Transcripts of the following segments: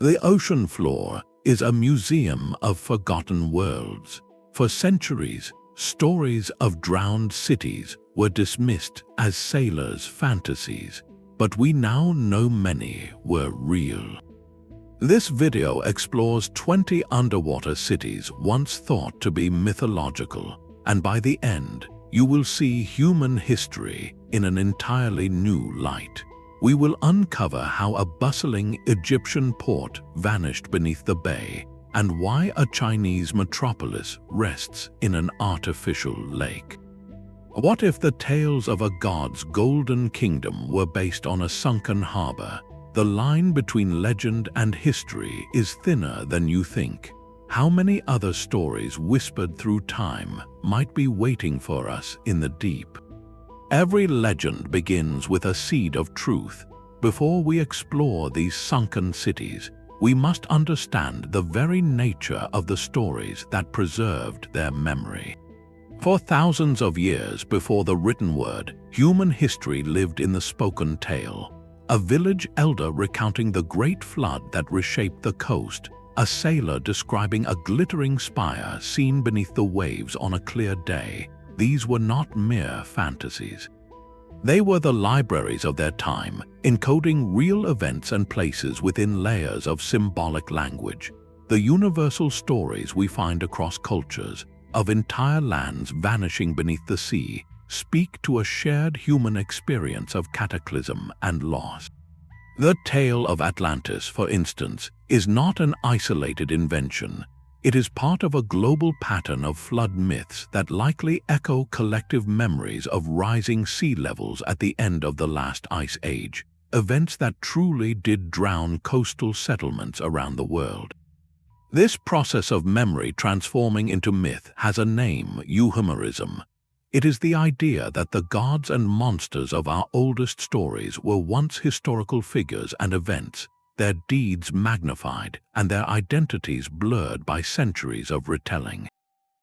The ocean floor is a museum of forgotten worlds. For centuries, stories of drowned cities were dismissed as sailors' fantasies, but we now know many were real. This video explores 20 underwater cities once thought to be mythological, and by the end, you will see human history in an entirely new light. We will uncover how a bustling Egyptian port vanished beneath the bay, and why a Chinese metropolis rests in an artificial lake. What if the tales of a god's golden kingdom were based on a sunken harbor? The line between legend and history is thinner than you think. How many other stories whispered through time might be waiting for us in the deep? Every legend begins with a seed of truth. Before we explore these sunken cities, we must understand the very nature of the stories that preserved their memory. For thousands of years before the written word, human history lived in the spoken tale. A village elder recounting the great flood that reshaped the coast, a sailor describing a glittering spire seen beneath the waves on a clear day. These were not mere fantasies. They were the libraries of their time, encoding real events and places within layers of symbolic language. The universal stories we find across cultures, of entire lands vanishing beneath the sea, speak to a shared human experience of cataclysm and loss. The tale of Atlantis, for instance, is not an isolated invention. It is part of a global pattern of flood myths that likely echo collective memories of rising sea levels at the end of the last ice age, events that truly did drown coastal settlements around the world. This process of memory transforming into myth has a name: euhemerism. It is the idea that the gods and monsters of our oldest stories were once historical figures and events, their deeds magnified and their identities blurred by centuries of retelling.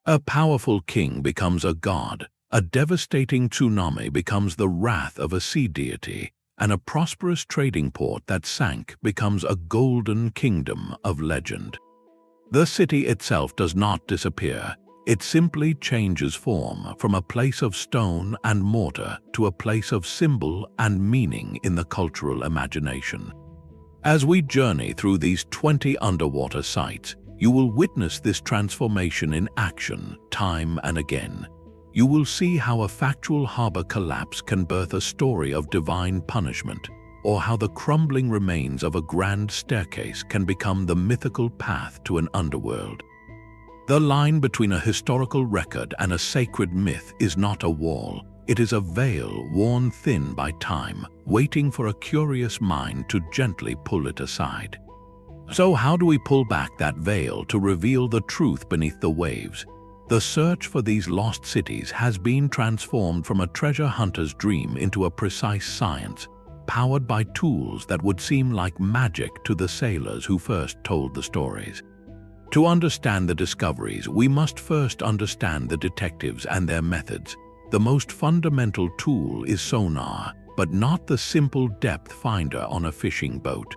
A powerful king becomes a god, a devastating tsunami becomes the wrath of a sea deity, and a prosperous trading port that sank becomes a golden kingdom of legend. The city itself does not disappear. It simply changes form from a place of stone and mortar to a place of symbol and meaning in the cultural imagination. As we journey through these 20 underwater sites, you will witness this transformation in action time and again. You will see how a factual harbor collapse can birth a story of divine punishment, or how the crumbling remains of a grand staircase can become the mythical path to an underworld. The line between a historical record and a sacred myth is not a wall. It is a veil worn thin by time, waiting for a curious mind to gently pull it aside. So how do we pull back that veil to reveal the truth beneath the waves? The search for these lost cities has been transformed from a treasure hunter's dream into a precise science, powered by tools that would seem like magic to the sailors who first told the stories. To understand the discoveries, we must first understand the detectives and their methods. The most fundamental tool is sonar, but not the simple depth finder on a fishing boat.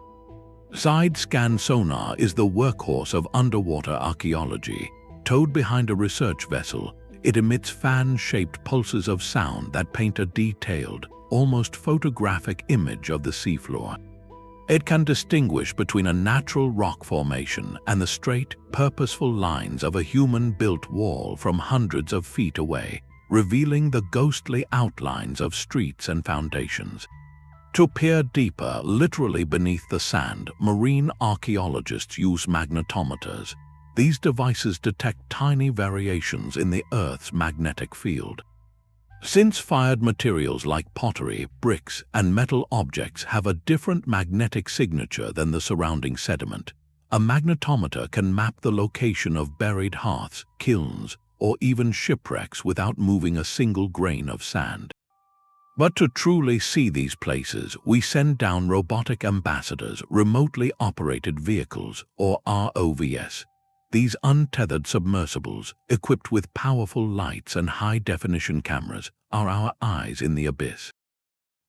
Side-scan sonar is the workhorse of underwater archaeology. Towed behind a research vessel, it emits fan-shaped pulses of sound that paint a detailed, almost photographic image of the seafloor. It can distinguish between a natural rock formation and the straight, purposeful lines of a human-built wall from hundreds of feet away, revealing the ghostly outlines of streets and foundations. To peer deeper, literally beneath the sand, marine archaeologists use magnetometers. These devices detect tiny variations in the Earth's magnetic field. Since fired materials like pottery, bricks, and metal objects have a different magnetic signature than the surrounding sediment, a magnetometer can map the location of buried hearths, kilns, or even shipwrecks without moving a single grain of sand. But to truly see these places, we send down robotic ambassadors, remotely operated vehicles, or ROVs. These untethered submersibles, equipped with powerful lights and high-definition cameras, are our eyes in the abyss.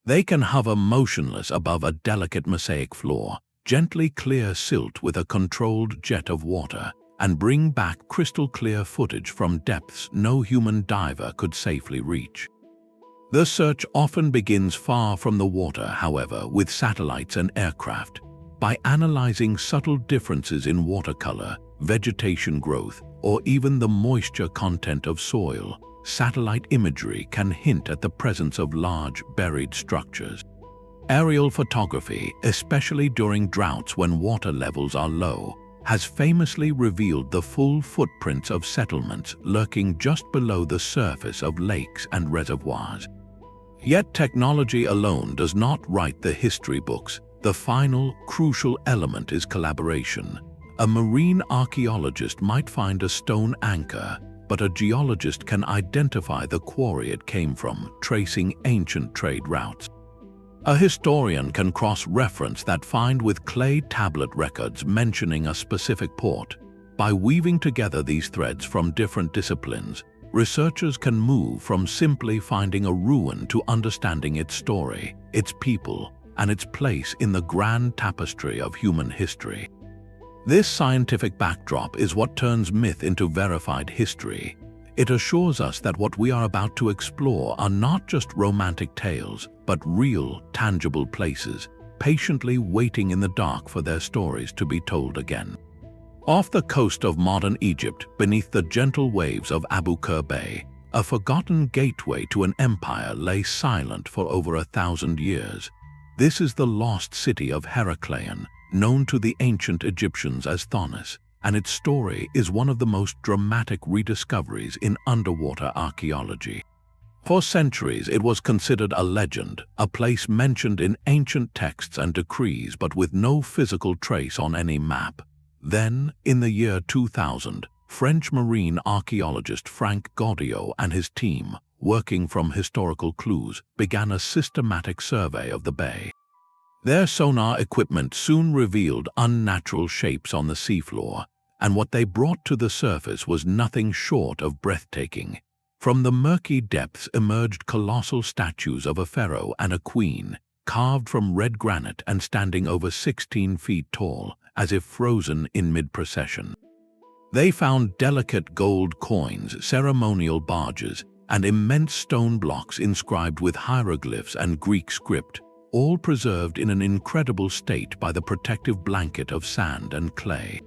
They can hover motionless above a delicate mosaic floor, gently clear silt with a controlled jet of water, and bring back crystal-clear footage from depths no human diver could safely reach. The search often begins far from the water, however, with satellites and aircraft. By analyzing subtle differences in water color, vegetation growth, or even the moisture content of soil, satellite imagery can hint at the presence of large, buried structures. Aerial photography, especially during droughts when water levels are low, has famously revealed the full footprints of settlements lurking just below the surface of lakes and reservoirs. Yet technology alone does not write the history books. The final, crucial element is collaboration. A marine archaeologist might find a stone anchor, but a geologist can identify the quarry it came from, tracing ancient trade routes. A historian can cross-reference that find with clay tablet records mentioning a specific port. By weaving together these threads from different disciplines, researchers can move from simply finding a ruin to understanding its story, its people, and its place in the grand tapestry of human history. This scientific backdrop is what turns myth into verified history. It assures us that what we are about to explore are not just romantic tales, but real, tangible places, patiently waiting in the dark for their stories to be told again. Off the coast of modern Egypt, beneath the gentle waves of Abu Qir Bay, a forgotten gateway to an empire lay silent for over 1,000 years. This is the lost city of Heracleion, known to the ancient Egyptians as Thonis, and its story is one of the most dramatic rediscoveries in underwater archaeology. For centuries, it was considered a legend, a place mentioned in ancient texts and decrees but with no physical trace on any map. Then, in the year 2000, French marine archaeologist Frank Gaudiot and his team, working from historical clues, began a systematic survey of the bay. Their sonar equipment soon revealed unnatural shapes on the seafloor, and what they brought to the surface was nothing short of breathtaking. From the murky depths emerged colossal statues of a pharaoh and a queen, carved from red granite and standing over 16 feet tall, as if frozen in mid-procession. They found delicate gold coins, ceremonial barges, and immense stone blocks inscribed with hieroglyphs and Greek script, all preserved in an incredible state by the protective blanket of sand and clay.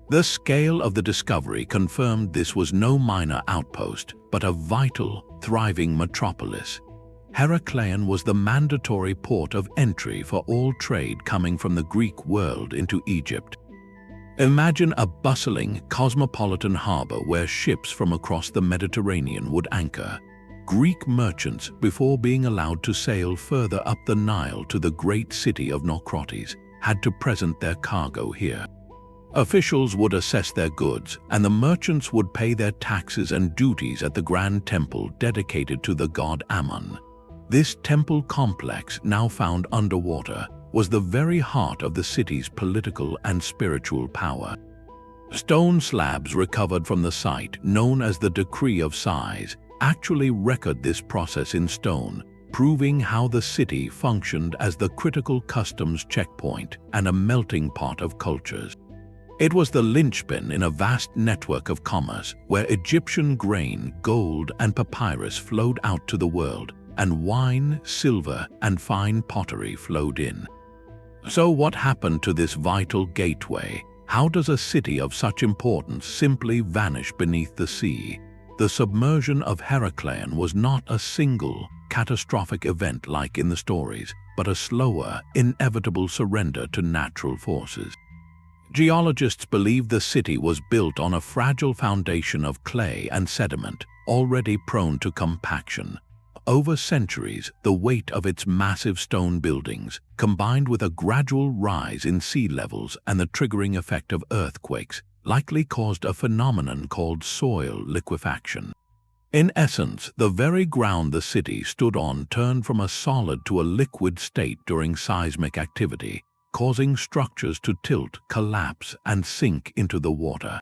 The scale of the discovery confirmed this was no minor outpost, but a vital, thriving metropolis. Heracleion was the mandatory port of entry for all trade coming from the Greek world into Egypt. Imagine a bustling, cosmopolitan harbor where ships from across the Mediterranean would anchor. Greek merchants, before being allowed to sail further up the Nile to the great city of Naucratis, had to present their cargo here. Officials would assess their goods, and the merchants would pay their taxes and duties at the grand temple dedicated to the god Ammon. This temple complex, now found underwater, was the very heart of the city's political and spiritual power. Stone slabs recovered from the site, known as the Decree of Size, actually record this process in stone, proving how the city functioned as the critical customs checkpoint and a melting pot of cultures. It was the linchpin in a vast network of commerce where Egyptian grain, gold, and papyrus flowed out to the world, and wine, silver, and fine pottery flowed in. So what happened to this vital gateway? How does a city of such importance simply vanish beneath the sea? The submersion of Heracleion was not a single, catastrophic event like in the stories, but a slower, inevitable surrender to natural forces. Geologists believe the city was built on a fragile foundation of clay and sediment, already prone to compaction. Over centuries, the weight of its massive stone buildings, combined with a gradual rise in sea levels and the triggering effect of earthquakes, likely caused a phenomenon called soil liquefaction. In essence, the very ground the city stood on turned from a solid to a liquid state during seismic activity, causing structures to tilt, collapse, and sink into the water.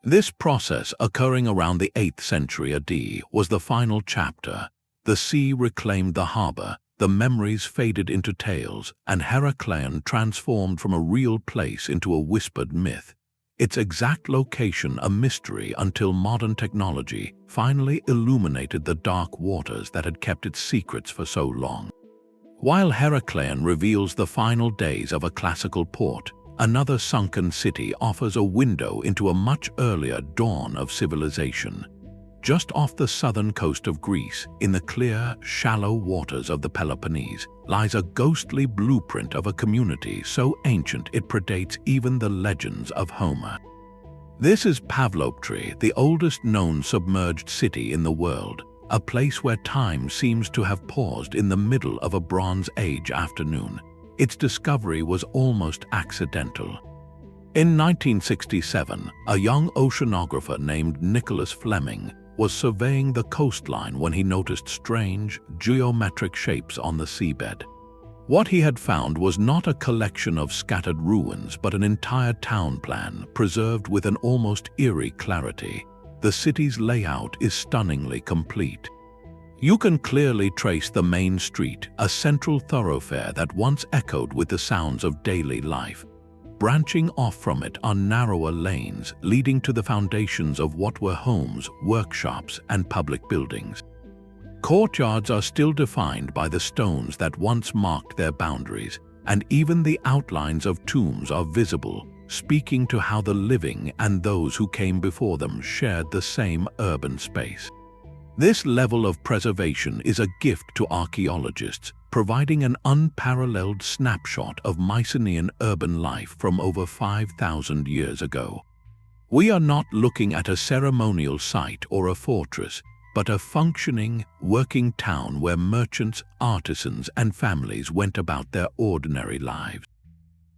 This process, occurring around the 8th century AD, was the final chapter. The sea reclaimed the harbor, the memories faded into tales, and Heracleion transformed from a real place into a whispered myth. Its exact location a mystery until modern technology finally illuminated the dark waters that had kept its secrets for so long. While Heracleion reveals the final days of a classical port, another sunken city offers a window into a much earlier dawn of civilization. Just off the southern coast of Greece, in the clear, shallow waters of the Peloponnese, lies a ghostly blueprint of a community so ancient it predates even the legends of Homer. This is Pavlopetri, the oldest known submerged city in the world, a place where time seems to have paused in the middle of a Bronze Age afternoon. Its discovery was almost accidental. In 1967, a young oceanographer named Nicholas Fleming was surveying the coastline when he noticed strange, geometric shapes on the seabed. What he had found was not a collection of scattered ruins, but an entire town plan preserved with an almost eerie clarity. The city's layout is stunningly complete. You can clearly trace the main street, a central thoroughfare that once echoed with the sounds of daily life. Branching off from it are narrower lanes leading to the foundations of what were homes, workshops, and public buildings. Courtyards are still defined by the stones that once marked their boundaries, and even the outlines of tombs are visible, speaking to how the living and those who came before them shared the same urban space. This level of preservation is a gift to archaeologists, providing an unparalleled snapshot of Mycenaean urban life from over 5,000 years ago. We are not looking at a ceremonial site or a fortress, but a functioning, working town where merchants, artisans, and families went about their ordinary lives.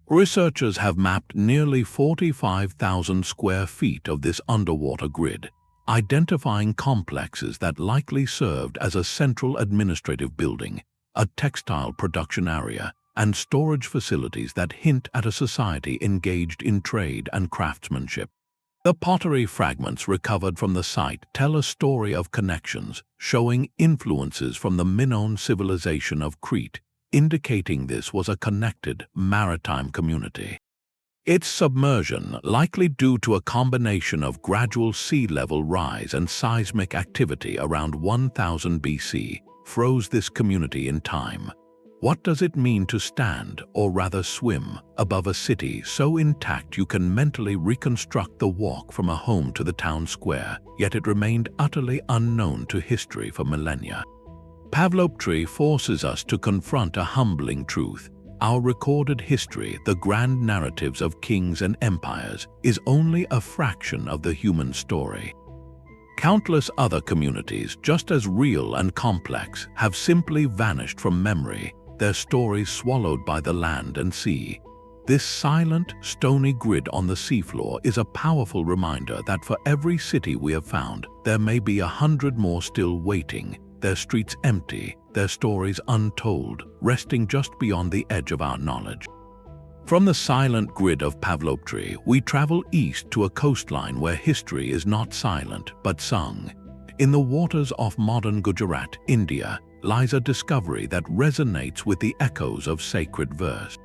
Researchers have mapped nearly 45,000 square feet of this underwater grid, identifying complexes that likely served as a central administrative building, a textile production area, and storage facilities that hint at a society engaged in trade and craftsmanship. The pottery fragments recovered from the site tell a story of connections, showing influences from the Minoan civilization of Crete, indicating this was a connected maritime community. Its submersion, likely due to a combination of gradual sea level rise and seismic activity around 1000 BC, froze this community in time. What does it mean to stand, or rather swim, above a city so intact you can mentally reconstruct the walk from a home to the town square, yet it remained utterly unknown to history for millennia? Pavlopetri forces us to confront a humbling truth. Our recorded history, the grand narratives of kings and empires, is only a fraction of the human story. Countless other communities, just as real and complex, have simply vanished from memory, their stories swallowed by the land and sea. This silent, stony grid on the seafloor is a powerful reminder that for every city we have found, there may be 100 more still waiting, their streets empty, their stories untold, resting just beyond the edge of our knowledge. From the silent grid of Pavlopetri, we travel east to a coastline where history is not silent but sung. In the waters off modern Gujarat, India, lies a discovery that resonates with the echoes of sacred verse.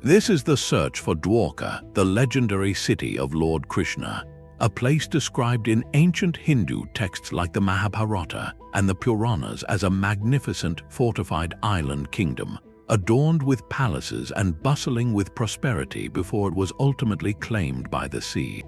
This is the search for Dwarka, the legendary city of Lord Krishna, a place described in ancient Hindu texts like the Mahabharata and the Puranas as a magnificent, fortified island kingdom, adorned with palaces and bustling with prosperity before it was ultimately claimed by the sea.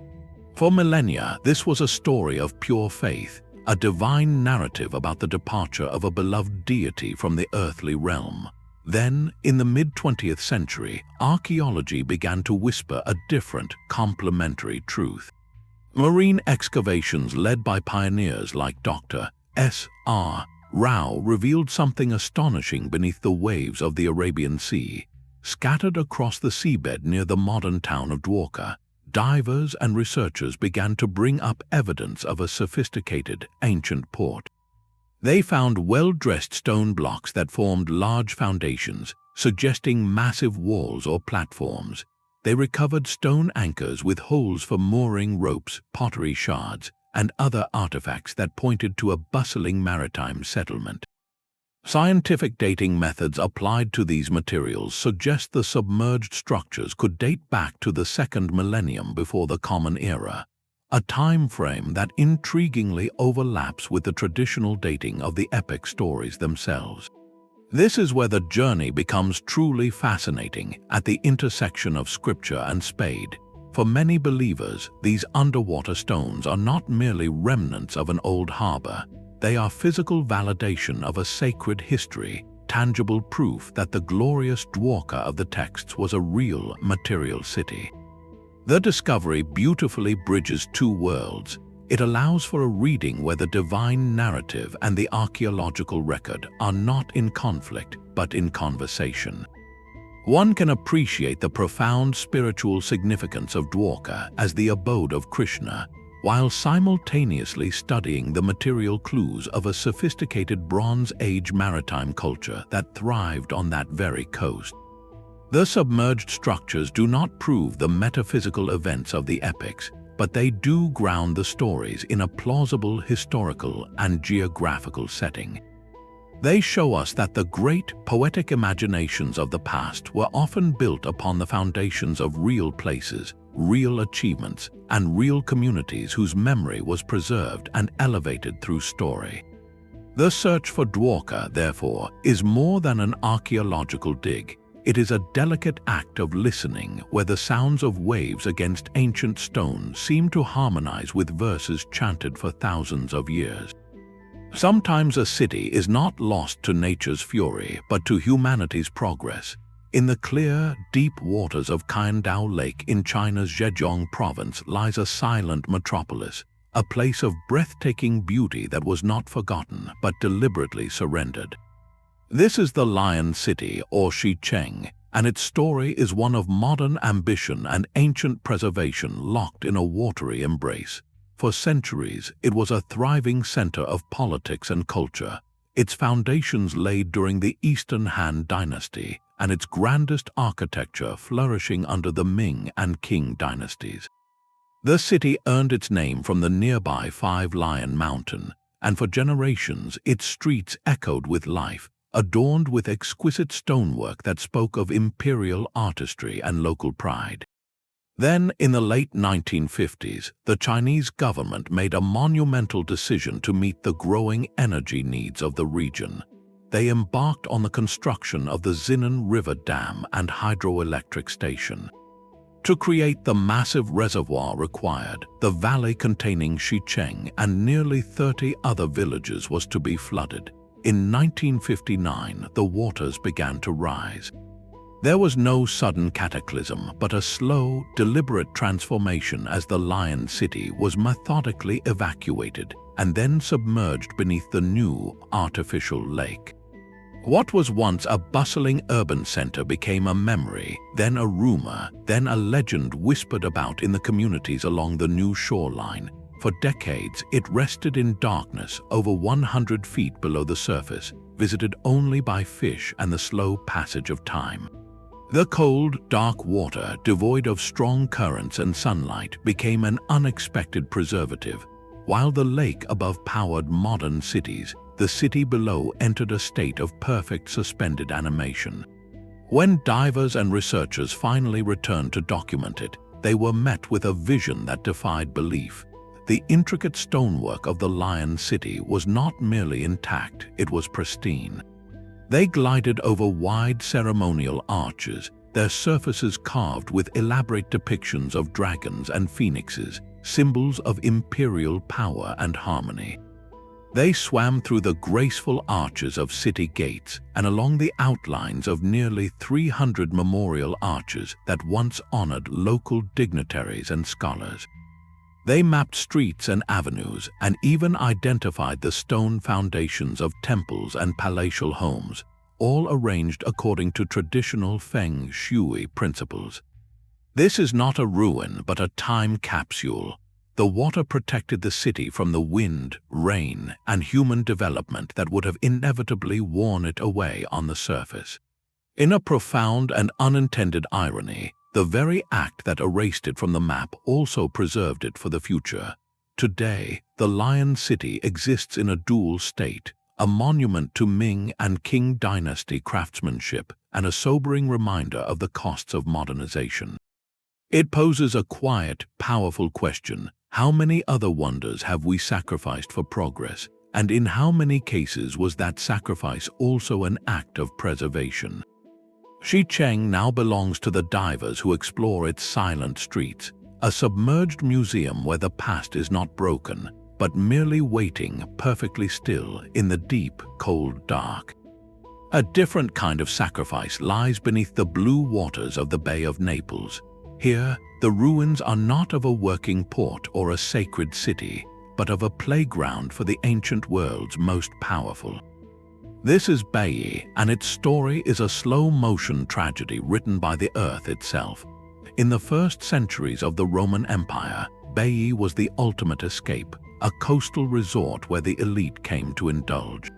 For millennia, this was a story of pure faith, a divine narrative about the departure of a beloved deity from the earthly realm. Then, in the mid-20th century, archaeology began to whisper a different, complementary truth. Marine excavations led by pioneers like Dr. S.R. Rao revealed something astonishing beneath the waves of the Arabian Sea. Scattered across the seabed near the modern town of Dwarka, divers and researchers began to bring up evidence of a sophisticated, ancient port. They found well-dressed stone blocks that formed large foundations, suggesting massive walls or platforms. They recovered stone anchors with holes for mooring ropes, pottery shards, and other artifacts that pointed to a bustling maritime settlement. Scientific dating methods applied to these materials suggest the submerged structures could date back to the second millennium before the Common Era, a time frame that intriguingly overlaps with the traditional dating of the epic stories themselves. This is where the journey becomes truly fascinating, at the intersection of scripture and spade. For many believers, these underwater stones are not merely remnants of an old harbor. They are physical validation of a sacred history, tangible proof that the glorious Dwarka of the texts was a real material city. The discovery beautifully bridges two worlds. It allows for a reading where the divine narrative and the archaeological record are not in conflict, but in conversation. One can appreciate the profound spiritual significance of Dwarka as the abode of Krishna, while simultaneously studying the material clues of a sophisticated Bronze Age maritime culture that thrived on that very coast. The submerged structures do not prove the metaphysical events of the epics, but they do ground the stories in a plausible historical and geographical setting. They show us that the great poetic imaginations of the past were often built upon the foundations of real places, real achievements, and real communities whose memory was preserved and elevated through story. The search for Dwarka, therefore, is more than an archaeological dig. It is a delicate act of listening where the sounds of waves against ancient stone seem to harmonize with verses chanted for thousands of years. Sometimes a city is not lost to nature's fury, but to humanity's progress. In the clear, deep waters of Qingdao Lake in China's Zhejiang province lies a silent metropolis, a place of breathtaking beauty that was not forgotten but deliberately surrendered. This is the Lion City, or Xicheng, and its story is one of modern ambition and ancient preservation locked in a watery embrace. For centuries, it was a thriving center of politics and culture, its foundations laid during the Eastern Han Dynasty, and its grandest architecture flourishing under the Ming and Qing dynasties. The city earned its name from the nearby Five Lion Mountain, and for generations its streets echoed with life, adorned with exquisite stonework that spoke of imperial artistry and local pride. Then, in the late 1950s, the Chinese government made a monumental decision to meet the growing energy needs of the region. They embarked on the construction of the Xinan River Dam and hydroelectric station. To create the massive reservoir required, the valley containing Xicheng and nearly 30 other villages was to be flooded. In 1959, the waters began to rise. There was no sudden cataclysm, but a slow, deliberate transformation as the Lion City was methodically evacuated and then submerged beneath the new, artificial lake. What was once a bustling urban center became a memory, then a rumor, then a legend whispered about in the communities along the new shoreline. For decades, it rested in darkness over 100 feet below the surface, visited only by fish and the slow passage of time. The cold, dark water, devoid of strong currents and sunlight, became an unexpected preservative. While the lake above powered modern cities, the city below entered a state of perfect suspended animation. When divers and researchers finally returned to document it, they were met with a vision that defied belief. The intricate stonework of the Lion City was not merely intact, it was pristine. They glided over wide ceremonial arches, their surfaces carved with elaborate depictions of dragons and phoenixes, symbols of imperial power and harmony. They swam through the graceful arches of city gates and along the outlines of nearly 300 memorial arches that once honored local dignitaries and scholars. They mapped streets and avenues and even identified the stone foundations of temples and palatial homes, all arranged according to traditional Feng Shui principles. This is not a ruin but a time capsule. The water protected the city from the wind, rain, and human development that would have inevitably worn it away on the surface. In a profound and unintended irony, the very act that erased it from the map also preserved it for the future. Today, the Lion City exists in a dual state, a monument to Ming and Qing dynasty craftsmanship and a sobering reminder of the costs of modernization. It poses a quiet, powerful question: how many other wonders have we sacrificed for progress, and in how many cases was that sacrifice also an act of preservation? Xicheng now belongs to the divers who explore its silent streets, a submerged museum where the past is not broken, but merely waiting perfectly still in the deep, cold dark. A different kind of sacrifice lies beneath the blue waters of the Bay of Naples. Here, the ruins are not of a working port or a sacred city, but of a playground for the ancient world's most powerful. This is Baiae, and its story is a slow-motion tragedy written by the earth itself. In the first centuries of the Roman Empire, Baiae was the ultimate escape, a coastal resort where the elite came to indulge.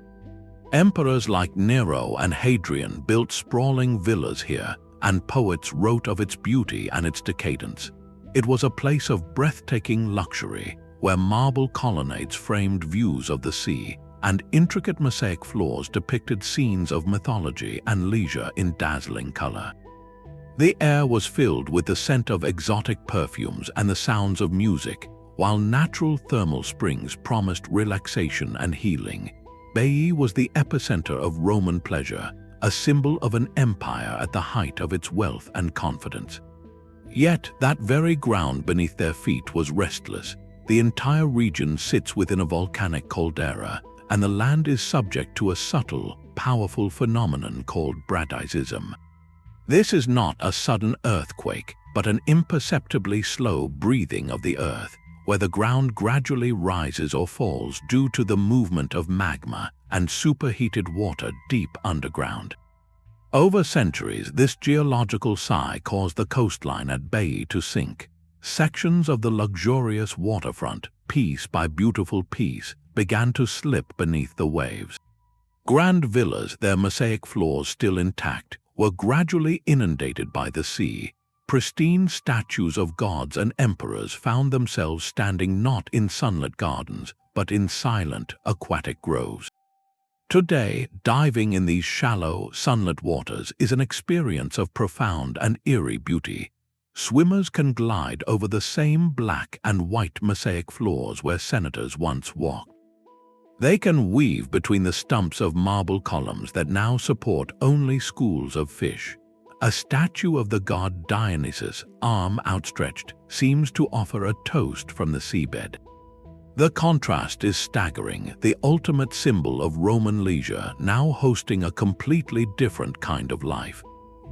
Emperors like Nero and Hadrian built sprawling villas here, and poets wrote of its beauty and its decadence. It was a place of breathtaking luxury, where marble colonnades framed views of the sea, and intricate mosaic floors depicted scenes of mythology and leisure in dazzling color. The air was filled with the scent of exotic perfumes and the sounds of music, while natural thermal springs promised relaxation and healing. Baiae was the epicenter of Roman pleasure, a symbol of an empire at the height of its wealth and confidence. Yet that very ground beneath their feet was restless. The entire region sits within a volcanic caldera, and the land is subject to a subtle, powerful phenomenon called bradysism. This is not a sudden earthquake, but an imperceptibly slow breathing of the earth, where the ground gradually rises or falls due to the movement of magma and superheated water deep underground. Over centuries, this geological sigh caused the coastline at Baiae to sink. Sections of the luxurious waterfront, piece by beautiful piece, began to slip beneath the waves. Grand villas, their mosaic floors still intact, were gradually inundated by the sea. Pristine statues of gods and emperors found themselves standing not in sunlit gardens, but in silent, aquatic groves. Today, diving in these shallow, sunlit waters is an experience of profound and eerie beauty. Swimmers can glide over the same black and white mosaic floors where senators once walked. They can weave between the stumps of marble columns that now support only schools of fish. A statue of the god Dionysus, arm outstretched, seems to offer a toast from the seabed. The contrast is staggering, the ultimate symbol of Roman leisure now hosting a completely different kind of life.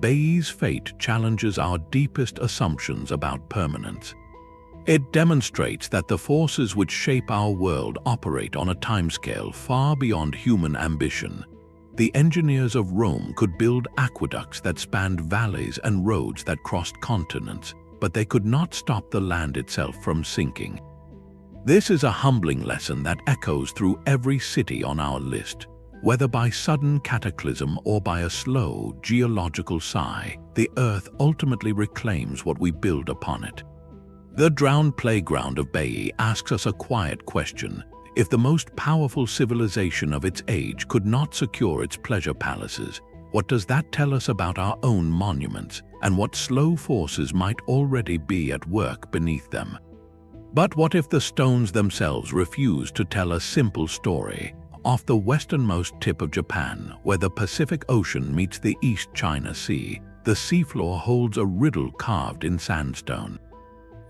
Baiae's fate challenges our deepest assumptions about permanence. It demonstrates that the forces which shape our world operate on a timescale far beyond human ambition. The engineers of Rome could build aqueducts that spanned valleys and roads that crossed continents, but they could not stop the land itself from sinking. This is a humbling lesson that echoes through every city on our list. Whether by sudden cataclysm or by a slow geological sigh, the earth ultimately reclaims what we build upon it. The drowned playground of Baiae asks us a quiet question. If the most powerful civilization of its age could not secure its pleasure palaces, what does that tell us about our own monuments, and what slow forces might already be at work beneath them? But what if the stones themselves refuse to tell a simple story? Off the westernmost tip of Japan, where the Pacific Ocean meets the East China Sea, the seafloor holds a riddle carved in sandstone.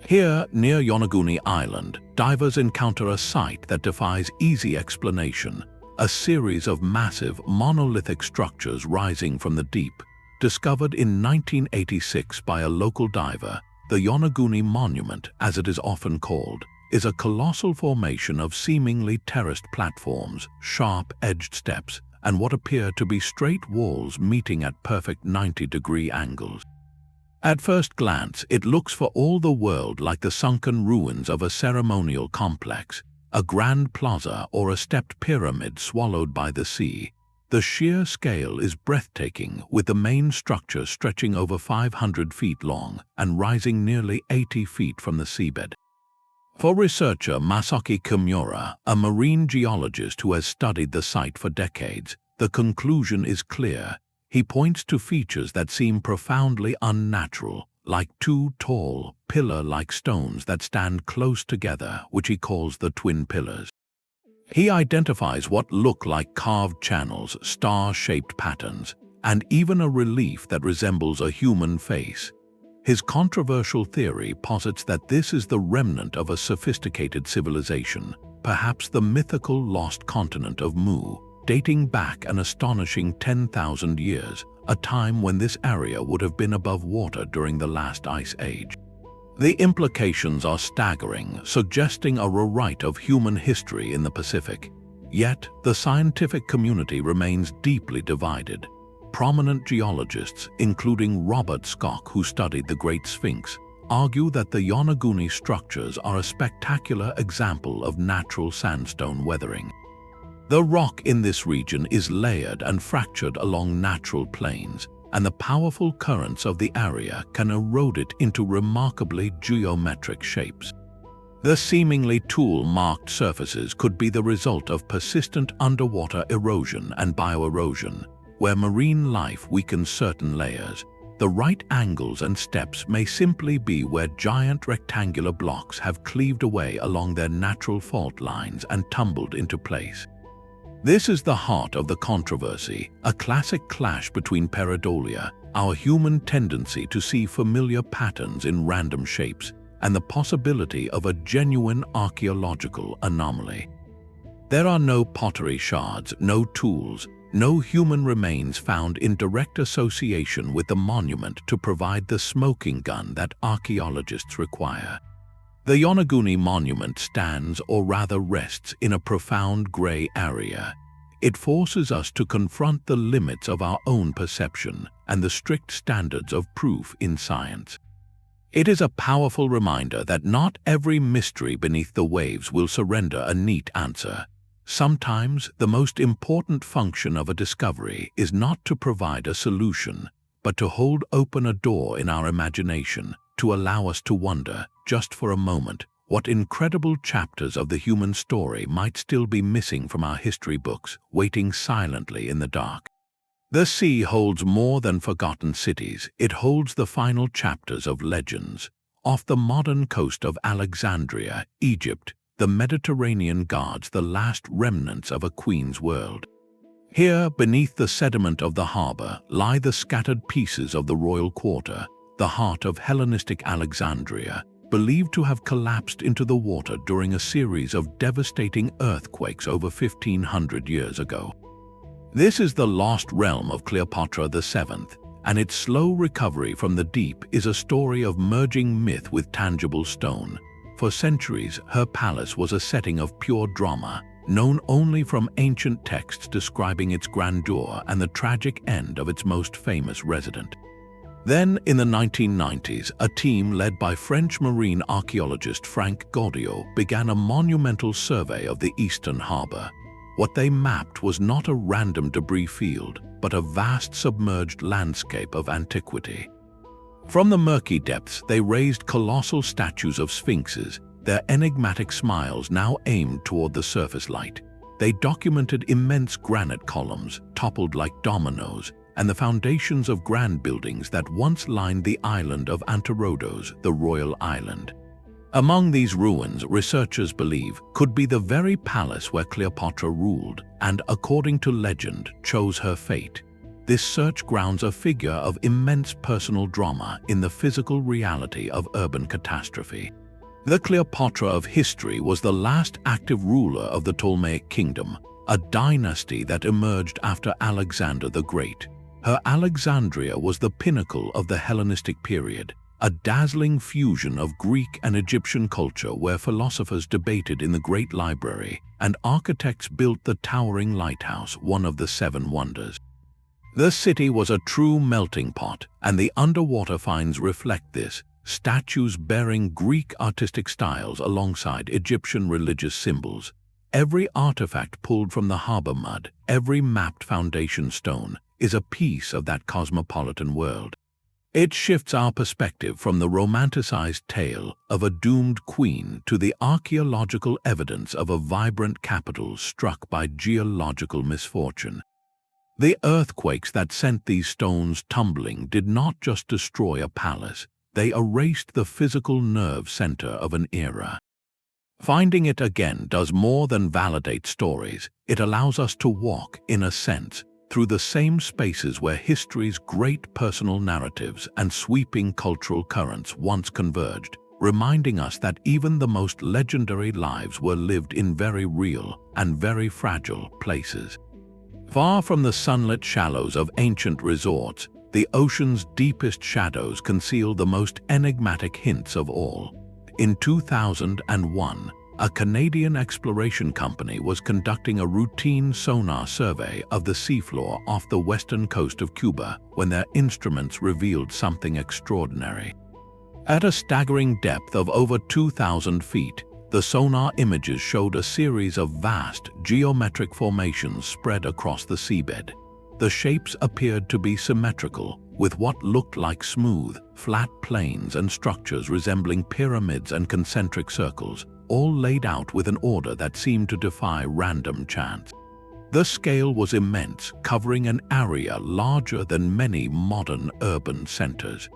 Here, near Yonaguni Island, divers encounter a sight that defies easy explanation, a series of massive, monolithic structures rising from the deep. Discovered in 1986 by a local diver, the Yonaguni Monument, as it is often called, is a colossal formation of seemingly terraced platforms, sharp-edged steps, and what appear to be straight walls meeting at perfect 90-degree angles. At first glance, it looks for all the world like the sunken ruins of a ceremonial complex, a grand plaza or a stepped pyramid swallowed by the sea. The sheer scale is breathtaking, with the main structure stretching over 500 feet long and rising nearly 80 feet from the seabed. For researcher Masaki Kimura, a marine geologist who has studied the site for decades, the conclusion is clear. He points to features that seem profoundly unnatural, like two tall, pillar-like stones that stand close together, which he calls the twin pillars. He identifies what look like carved channels, star-shaped patterns, and even a relief that resembles a human face. His controversial theory posits that this is the remnant of a sophisticated civilization, perhaps the mythical lost continent of Mu, dating back an astonishing 10,000 years, a time when this area would have been above water during the last ice age. The implications are staggering, suggesting a rewrite of human history in the Pacific. Yet, the scientific community remains deeply divided. Prominent geologists, including Robert Schoch, who studied the Great Sphinx, argue that the Yonaguni structures are a spectacular example of natural sandstone weathering. The rock in this region is layered and fractured along natural plains, and the powerful currents of the area can erode it into remarkably geometric shapes. The seemingly tool-marked surfaces could be the result of persistent underwater erosion and bioerosion, where marine life weakens certain layers. The right angles and steps may simply be where giant rectangular blocks have cleaved away along their natural fault lines and tumbled into place. This is the heart of the controversy, a classic clash between pareidolia, our human tendency to see familiar patterns in random shapes, and the possibility of a genuine archaeological anomaly. There are no pottery shards, no tools, no human remains found in direct association with the monument to provide the smoking gun that archaeologists require. The Yonaguni monument stands, or rather rests, in a profound gray area. It forces us to confront the limits of our own perception and the strict standards of proof in science. It is a powerful reminder that not every mystery beneath the waves will surrender a neat answer. Sometimes, the most important function of a discovery is not to provide a solution, but to hold open a door in our imagination, to allow us to wonder, just for a moment, what incredible chapters of the human story might still be missing from our history books, waiting silently in the dark. The sea holds more than forgotten cities. It holds the final chapters of legends. Off the modern coast of Alexandria, Egypt, the Mediterranean guards the last remnants of a queen's world. Here, beneath the sediment of the harbor, lie the scattered pieces of the royal quarter, the heart of Hellenistic Alexandria, believed to have collapsed into the water during a series of devastating earthquakes over 1,500 years ago. This is the lost realm of Cleopatra VII, and its slow recovery from the deep is a story of merging myth with tangible stone. For centuries, her palace was a setting of pure drama, known only from ancient texts describing its grandeur and the tragic end of its most famous resident. Then, in the 1990s, a team led by French marine archaeologist Franck Gaudiot began a monumental survey of the eastern harbor. What they mapped was not a random debris field, but a vast submerged landscape of antiquity. From the murky depths, they raised colossal statues of sphinxes, their enigmatic smiles now aimed toward the surface light. They documented immense granite columns, toppled like dominoes, and the foundations of grand buildings that once lined the island of Anterodos, the royal island. Among these ruins, researchers believe, could be the very palace where Cleopatra ruled and, according to legend, chose her fate. This search grounds a figure of immense personal drama in the physical reality of urban catastrophe. The Cleopatra of history was the last active ruler of the Ptolemaic kingdom, a dynasty that emerged after Alexander the Great. Her Alexandria was the pinnacle of the Hellenistic period, a dazzling fusion of Greek and Egyptian culture where philosophers debated in the Great Library and architects built the towering lighthouse, one of the seven wonders. The city was a true melting pot, and the underwater finds reflect this. Statues bearing Greek artistic styles alongside Egyptian religious symbols. Every artifact pulled from the harbor mud, every mapped foundation stone, is a piece of that cosmopolitan world. It shifts our perspective from the romanticized tale of a doomed queen to the archaeological evidence of a vibrant capital struck by geological misfortune. The earthquakes that sent these stones tumbling did not just destroy a palace, they erased the physical nerve center of an era. Finding it again does more than validate stories. It allows us to walk, in a sense, through the same spaces where history's great personal narratives and sweeping cultural currents once converged, reminding us that even the most legendary lives were lived in very real and very fragile places. Far from the sunlit shallows of ancient resorts, the ocean's deepest shadows conceal the most enigmatic hints of all. In 2001, a Canadian exploration company was conducting a routine sonar survey of the seafloor off the western coast of Cuba when their instruments revealed something extraordinary. At a staggering depth of over 2,000 feet, the sonar images showed a series of vast geometric formations spread across the seabed. The shapes appeared to be symmetrical, with what looked like smooth, flat plains and structures resembling pyramids and concentric circles, all laid out with an order that seemed to defy random chance. The scale was immense, covering an area larger than many modern urban centers.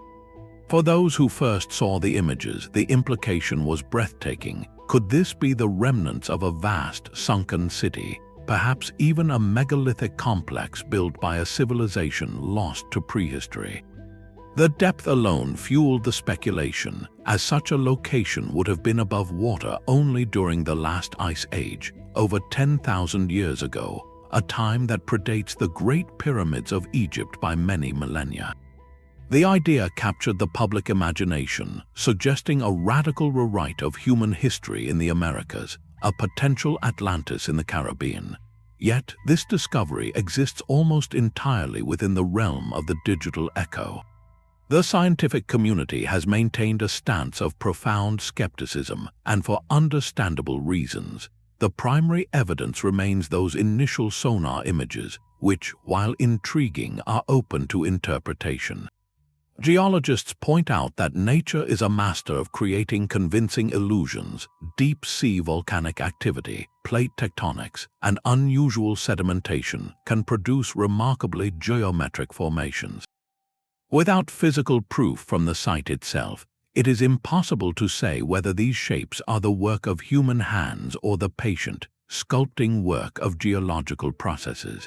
For those who first saw the images, the implication was breathtaking. Could this be the remnants of a vast, sunken city, perhaps even a megalithic complex built by a civilization lost to prehistory? The depth alone fueled the speculation, as such a location would have been above water only during the last ice age, over 10,000 years ago, a time that predates the Great Pyramids of Egypt by many millennia. The idea captured the public imagination, suggesting a radical rewrite of human history in the Americas, a potential Atlantis in the Caribbean. Yet, this discovery exists almost entirely within the realm of the digital echo. The scientific community has maintained a stance of profound skepticism, and for understandable reasons. The primary evidence remains those initial sonar images, which, while intriguing, are open to interpretation. Geologists point out that nature is a master of creating convincing illusions. Deep-sea volcanic activity, plate tectonics, and unusual sedimentation can produce remarkably geometric formations. Without physical proof from the site itself, it is impossible to say whether these shapes are the work of human hands or the patient, sculpting work of geological processes.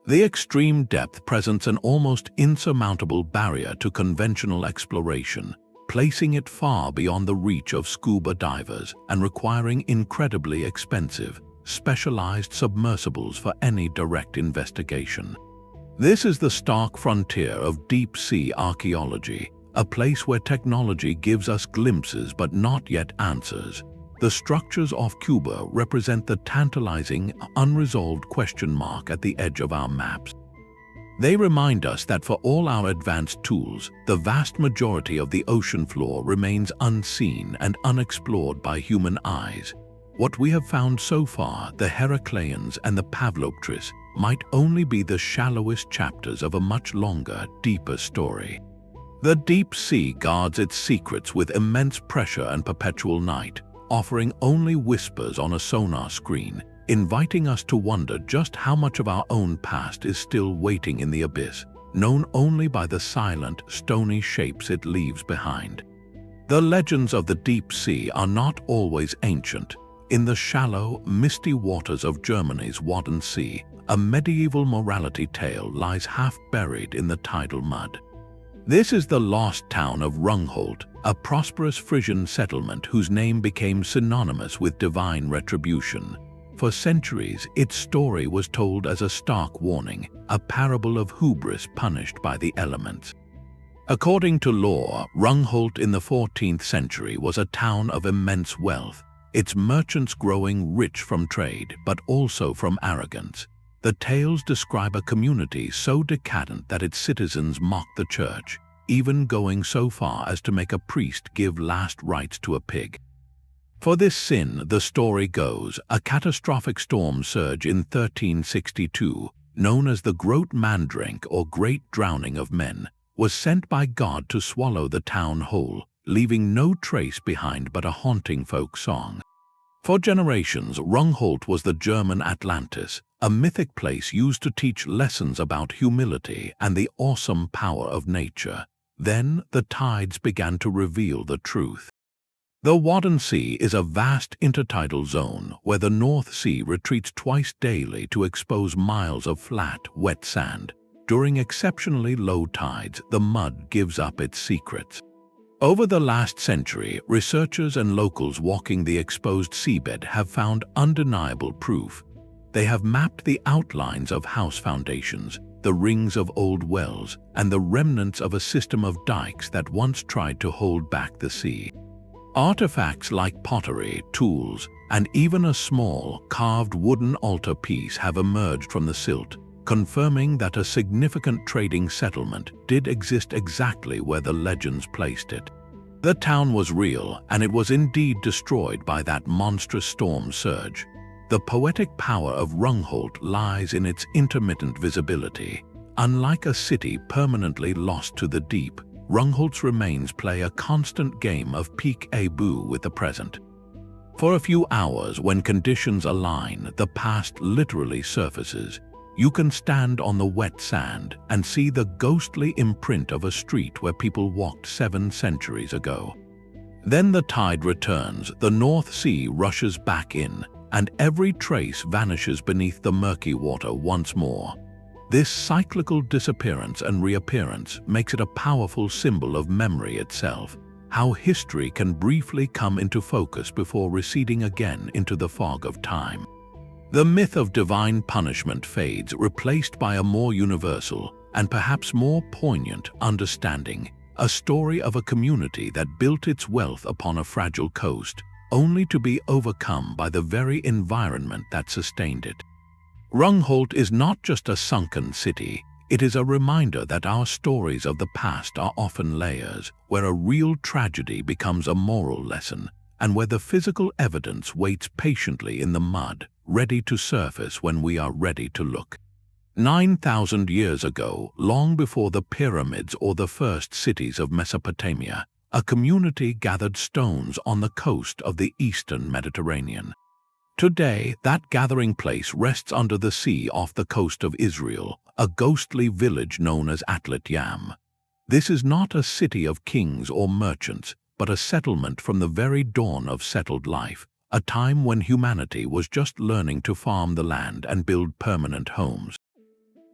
The extreme depth presents an almost insurmountable barrier to conventional exploration, placing it far beyond the reach of scuba divers and requiring incredibly expensive, specialized submersibles for any direct investigation. This is the stark frontier of deep-sea archaeology, a place where technology gives us glimpses but not yet answers. The structures off Cuba represent the tantalizing, unresolved question mark at the edge of our maps. They remind us that for all our advanced tools, the vast majority of the ocean floor remains unseen and unexplored by human eyes. What we have found so far, the Heracleions and the Pavlopetris, might only be the shallowest chapters of a much longer, deeper story. The deep sea guards its secrets with immense pressure and perpetual night, offering only whispers on a sonar screen, inviting us to wonder just how much of our own past is still waiting in the abyss, known only by the silent, stony shapes it leaves behind. The legends of the deep sea are not always ancient. In the shallow, misty waters of Germany's Wadden Sea, a medieval morality tale lies half buried in the tidal mud. This is the lost town of Rungholt, a prosperous Frisian settlement whose name became synonymous with divine retribution. For centuries, its story was told as a stark warning, a parable of hubris punished by the elements. According to lore, Rungholt in the 14th century was a town of immense wealth, its merchants growing rich from trade, but also from arrogance. The tales describe a community so decadent that its citizens mocked the church, even going so far as to make a priest give last rites to a pig. For this sin, the story goes, a catastrophic storm surge in 1362, known as the Groot Mandrink or Great Drowning of Men, was sent by God to swallow the town whole, leaving no trace behind but a haunting folk song. For generations, Rungholt was the German Atlantis, a mythic place used to teach lessons about humility and the awesome power of nature. Then the tides began to reveal the truth. The Wadden Sea is a vast intertidal zone where the North Sea retreats twice daily to expose miles of flat, wet sand. During exceptionally low tides, the mud gives up its secrets. Over the last century, researchers and locals walking the exposed seabed have found undeniable proof. They have mapped the outlines of house foundations, the rings of old wells, and the remnants of a system of dikes that once tried to hold back the sea. Artifacts like pottery, tools, and even a small, carved wooden altar piece have emerged from the silt, confirming that a significant trading settlement did exist exactly where the legends placed it. The town was real, and it was indeed destroyed by that monstrous storm surge. The poetic power of Rungholt lies in its intermittent visibility. Unlike a city permanently lost to the deep, Rungholt's remains play a constant game of peek-a-boo with the present. For a few hours, when conditions align, the past literally surfaces. You can stand on the wet sand and see the ghostly imprint of a street where people walked 7 centuries ago. Then the tide returns, the North Sea rushes back in, and every trace vanishes beneath the murky water once more. This cyclical disappearance and reappearance makes it a powerful symbol of memory itself, how history can briefly come into focus before receding again into the fog of time. The myth of divine punishment fades, replaced by a more universal and perhaps more poignant understanding, a story of a community that built its wealth upon a fragile coast, only to be overcome by the very environment that sustained it. Rungholt is not just a sunken city, it is a reminder that our stories of the past are often layers, where a real tragedy becomes a moral lesson, and where the physical evidence waits patiently in the mud, ready to surface when we are ready to look. 9,000 years ago, long before the pyramids or the first cities of Mesopotamia, a community gathered stones on the coast of the eastern Mediterranean. Today, that gathering place rests under the sea off the coast of Israel, a ghostly village known as Atlit. This is not a city of kings or merchants, but a settlement from the very dawn of settled life, a time when humanity was just learning to farm the land and build permanent homes.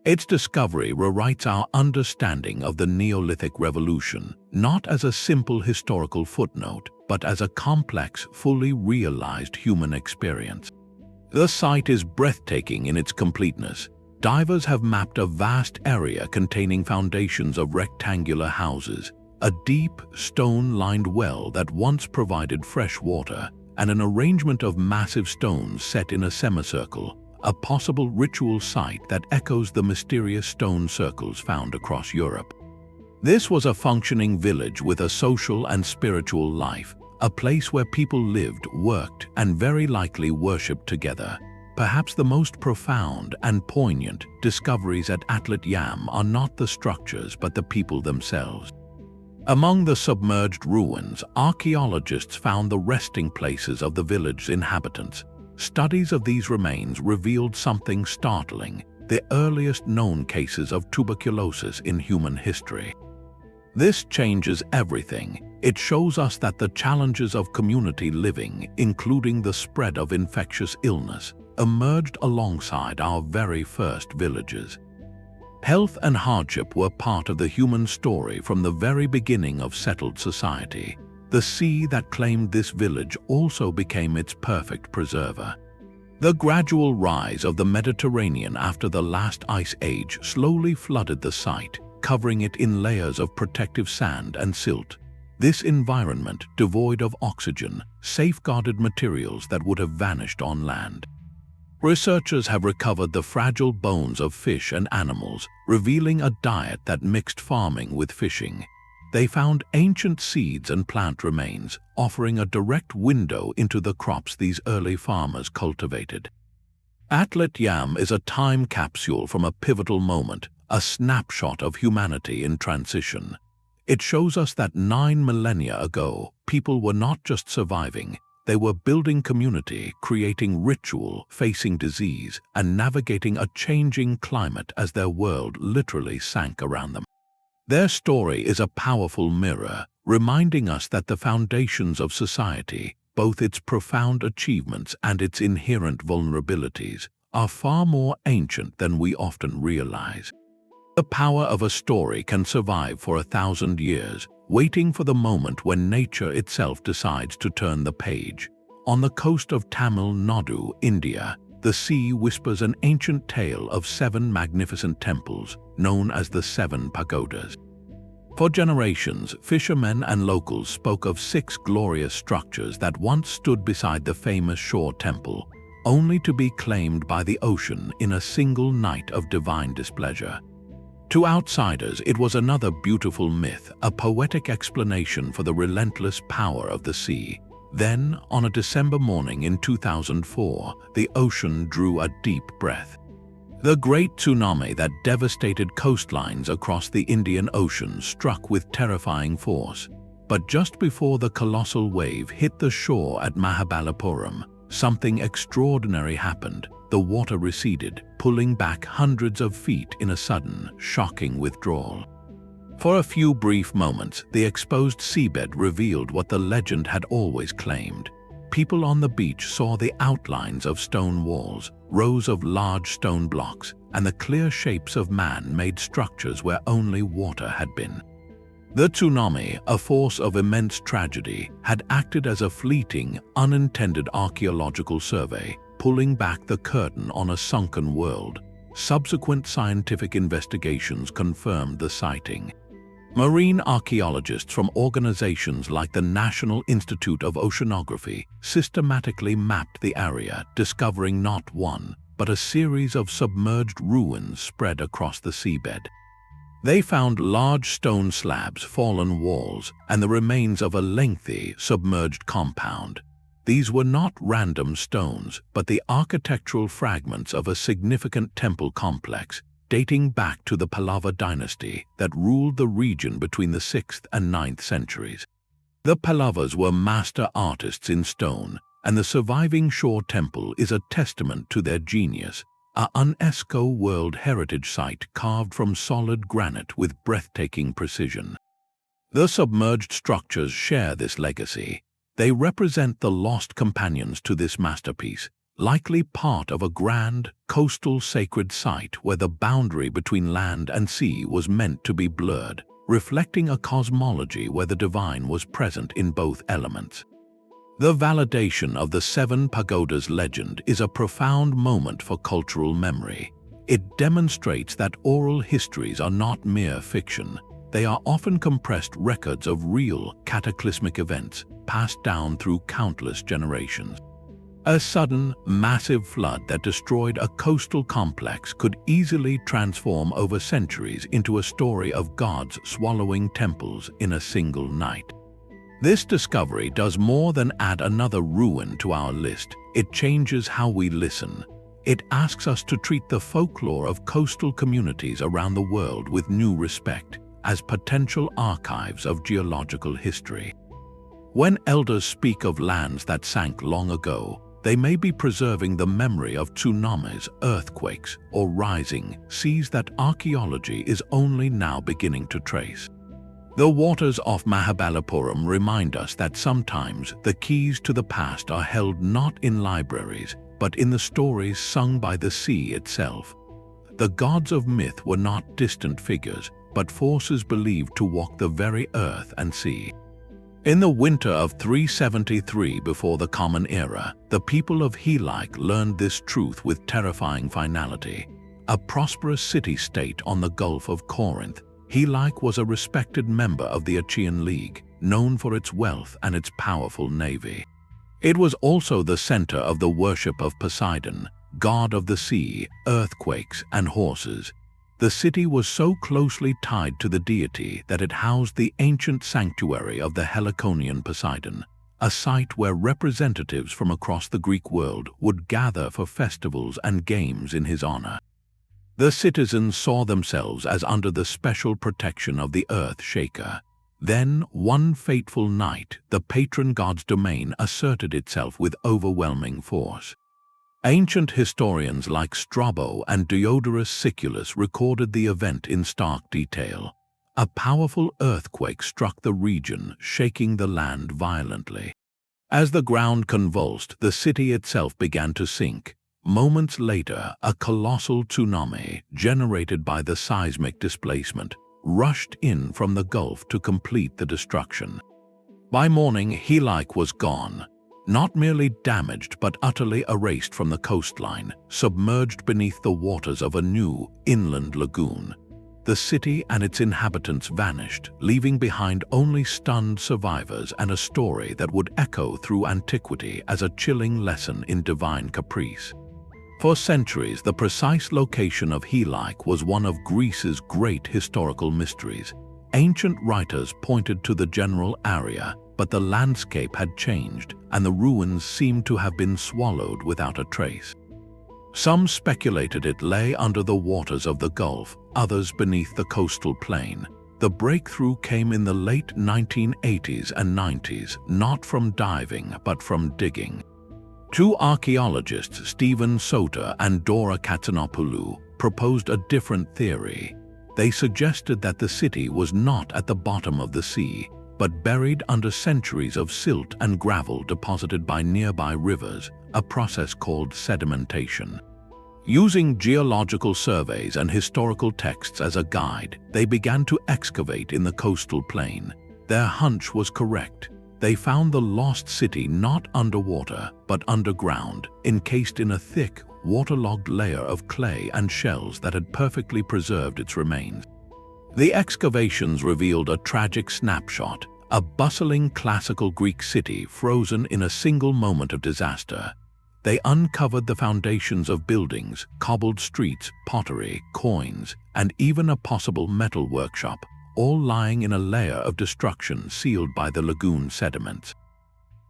Its discovery rewrites our understanding of the Neolithic revolution, not as a simple historical footnote, but as a complex, fully realized human experience. The site is breathtaking in its completeness. Divers have mapped a vast area containing foundations of rectangular houses, a deep, stone-lined well that once provided fresh water, and an arrangement of massive stones set in a semicircle, a possible ritual site that echoes the mysterious stone circles found across Europe. This was a functioning village with a social and spiritual life, a place where people lived, worked, and very likely worshipped together. Perhaps the most profound and poignant discoveries at Atlit are not the structures but the people themselves. Among the submerged ruins, archaeologists found the resting places of the village's inhabitants. Studies of these remains revealed something startling: the earliest known cases of tuberculosis in human history. This changes everything. It shows us that the challenges of community living, including the spread of infectious illness, emerged alongside our very first villages. Health and hardship were part of the human story from the very beginning of settled society. The sea that claimed this village also became its perfect preserver. The gradual rise of the Mediterranean after the last ice age slowly flooded the site, covering it in layers of protective sand and silt. This environment, devoid of oxygen, safeguarded materials that would have vanished on land. Researchers have recovered the fragile bones of fish and animals, revealing a diet that mixed farming with fishing. They found ancient seeds and plant remains, offering a direct window into the crops these early farmers cultivated. Atlit is a time capsule from a pivotal moment, a snapshot of humanity in transition. It shows us that 9 millennia ago, people were not just surviving, they were building community, creating ritual, facing disease, and navigating a changing climate as their world literally sank around them. Their story is a powerful mirror, reminding us that the foundations of society, both its profound achievements and its inherent vulnerabilities, are far more ancient than we often realize. The power of a story can survive for 1,000 years, waiting for the moment when nature itself decides to turn the page. On the coast of Tamil Nadu, India, the sea whispers an ancient tale of 7 magnificent temples, known as the 7 Pagodas. For generations, fishermen and locals spoke of 6 glorious structures that once stood beside the famous shore temple, only to be claimed by the ocean in a single night of divine displeasure. To outsiders, it was another beautiful myth, a poetic explanation for the relentless power of the sea. Then, on a December morning in 2004, the ocean drew a deep breath. The great tsunami that devastated coastlines across the Indian Ocean struck with terrifying force. But just before the colossal wave hit the shore at Mahabalipuram, something extraordinary happened. The water receded, pulling back hundreds of feet in a sudden, shocking withdrawal. For a few brief moments, the exposed seabed revealed what the legend had always claimed. People on the beach saw the outlines of stone walls, rows of large stone blocks, and the clear shapes of man-made structures where only water had been. The tsunami, a force of immense tragedy, had acted as a fleeting, unintended archaeological survey, pulling back the curtain on a sunken world. Subsequent scientific investigations confirmed the sighting. Marine archaeologists from organizations like the National Institute of Oceanography systematically mapped the area, discovering not one, but a series of submerged ruins spread across the seabed. They found large stone slabs, fallen walls, and the remains of a lengthy, submerged compound. These were not random stones, but the architectural fragments of a significant temple complex, dating back to the Pallava dynasty that ruled the region between the 6th and 9th centuries. The Pallavas were master artists in stone, and the surviving shore temple is a testament to their genius, a UNESCO World Heritage Site carved from solid granite with breathtaking precision. The submerged structures share this legacy. They represent the lost companions to this masterpiece, likely part of a grand, coastal sacred site where the boundary between land and sea was meant to be blurred, reflecting a cosmology where the divine was present in both elements. The validation of the 7 Pagodas legend is a profound moment for cultural memory. It demonstrates that oral histories are not mere fiction. They are often compressed records of real, cataclysmic events, passed down through countless generations. A sudden, massive flood that destroyed a coastal complex could easily transform over centuries into a story of gods swallowing temples in a single night. This discovery does more than add another ruin to our list. It changes how we listen. It asks us to treat the folklore of coastal communities around the world with new respect, as potential archives of geological history. When elders speak of lands that sank long ago, they may be preserving the memory of tsunamis, earthquakes, or rising seas that archaeology is only now beginning to trace. The waters off Mahabalipuram remind us that sometimes the keys to the past are held not in libraries, but in the stories sung by the sea itself. The gods of myth were not distant figures, but forces believed to walk the very earth and sea. In the winter of 373 before the Common Era, the people of Helike learned this truth with terrifying finality. A prosperous city-state on the Gulf of Corinth, Helike was a respected member of the Achaean League, known for its wealth and its powerful navy. It was also the center of the worship of Poseidon, god of the sea, earthquakes, and horses. The city was so closely tied to the deity that it housed the ancient sanctuary of the Heracleion Poseidon, a site where representatives from across the Greek world would gather for festivals and games in his honor. The citizens saw themselves as under the special protection of the Earth Shaker. Then, one fateful night, the patron god's domain asserted itself with overwhelming force. Ancient historians like Strabo and Diodorus Siculus recorded the event in stark detail. A powerful earthquake struck the region, shaking the land violently. As the ground convulsed, the city itself began to sink. Moments later, a colossal tsunami, generated by the seismic displacement, rushed in from the Gulf to complete the destruction. By morning, Helike was gone. Not merely damaged but utterly erased from the coastline, submerged beneath the waters of a new inland lagoon. The city and its inhabitants vanished, leaving behind only stunned survivors and a story that would echo through antiquity as a chilling lesson in divine caprice. For centuries, the precise location of Helike was one of Greece's great historical mysteries. Ancient writers pointed to the general area, but the landscape had changed, and the ruins seemed to have been swallowed without a trace. Some speculated it lay under the waters of the Gulf, others beneath the coastal plain. The breakthrough came in the late 1980s and 90s, not from diving but from digging. Two archaeologists, Stephen Soter and Dora Katsanopoulou, proposed a different theory. They suggested that the city was not at the bottom of the sea, but buried under centuries of silt and gravel deposited by nearby rivers, a process called sedimentation. Using geological surveys and historical texts as a guide, they began to excavate in the coastal plain. Their hunch was correct. They found the lost city not underwater, but underground, encased in a thick, waterlogged layer of clay and shells that had perfectly preserved its remains. The excavations revealed a tragic snapshot, a bustling classical Greek city frozen in a single moment of disaster. They uncovered the foundations of buildings, cobbled streets, pottery, coins, and even a possible metal workshop, all lying in a layer of destruction sealed by the lagoon sediments.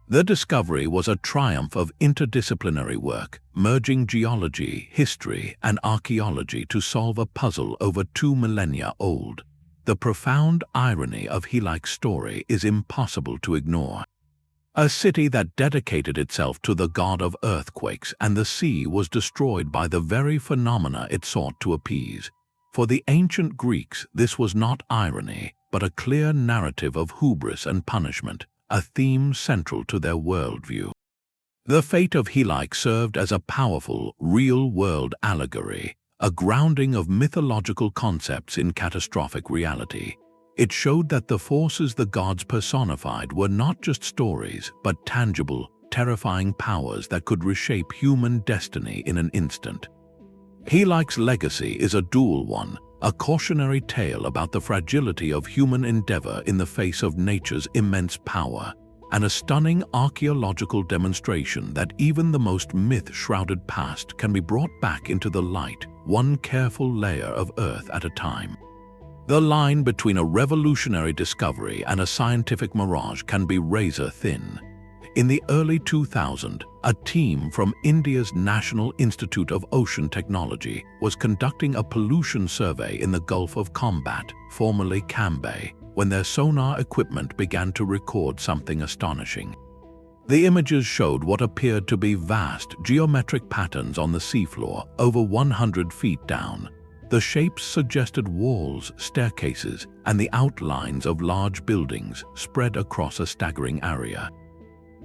The discovery was a triumph of interdisciplinary work, merging geology, history, and archaeology to solve a puzzle over 2 millennia old. The profound irony of Helike's story is impossible to ignore. A city that dedicated itself to the god of earthquakes and the sea was destroyed by the very phenomena it sought to appease. For the ancient Greeks, this was not irony, but a clear narrative of hubris and punishment, a theme central to their worldview. The fate of Helike served as a powerful, real-world allegory, a grounding of mythological concepts in catastrophic reality. It showed that the forces the gods personified were not just stories, but tangible, terrifying powers that could reshape human destiny in an instant. Helike's legacy is a dual one, a cautionary tale about the fragility of human endeavor in the face of nature's immense power, and a stunning archaeological demonstration that even the most myth-shrouded past can be brought back into the light, one careful layer of earth at a time. The line between a revolutionary discovery and a scientific mirage can be razor-thin. In the early 2000s, a team from India's National Institute of Ocean Technology was conducting a pollution survey in the Gulf of Combat, formerly Cambay, when their sonar equipment began to record something astonishing. The images showed what appeared to be vast geometric patterns on the seafloor, over 100 feet down. The shapes suggested walls, staircases, and the outlines of large buildings spread across a staggering area.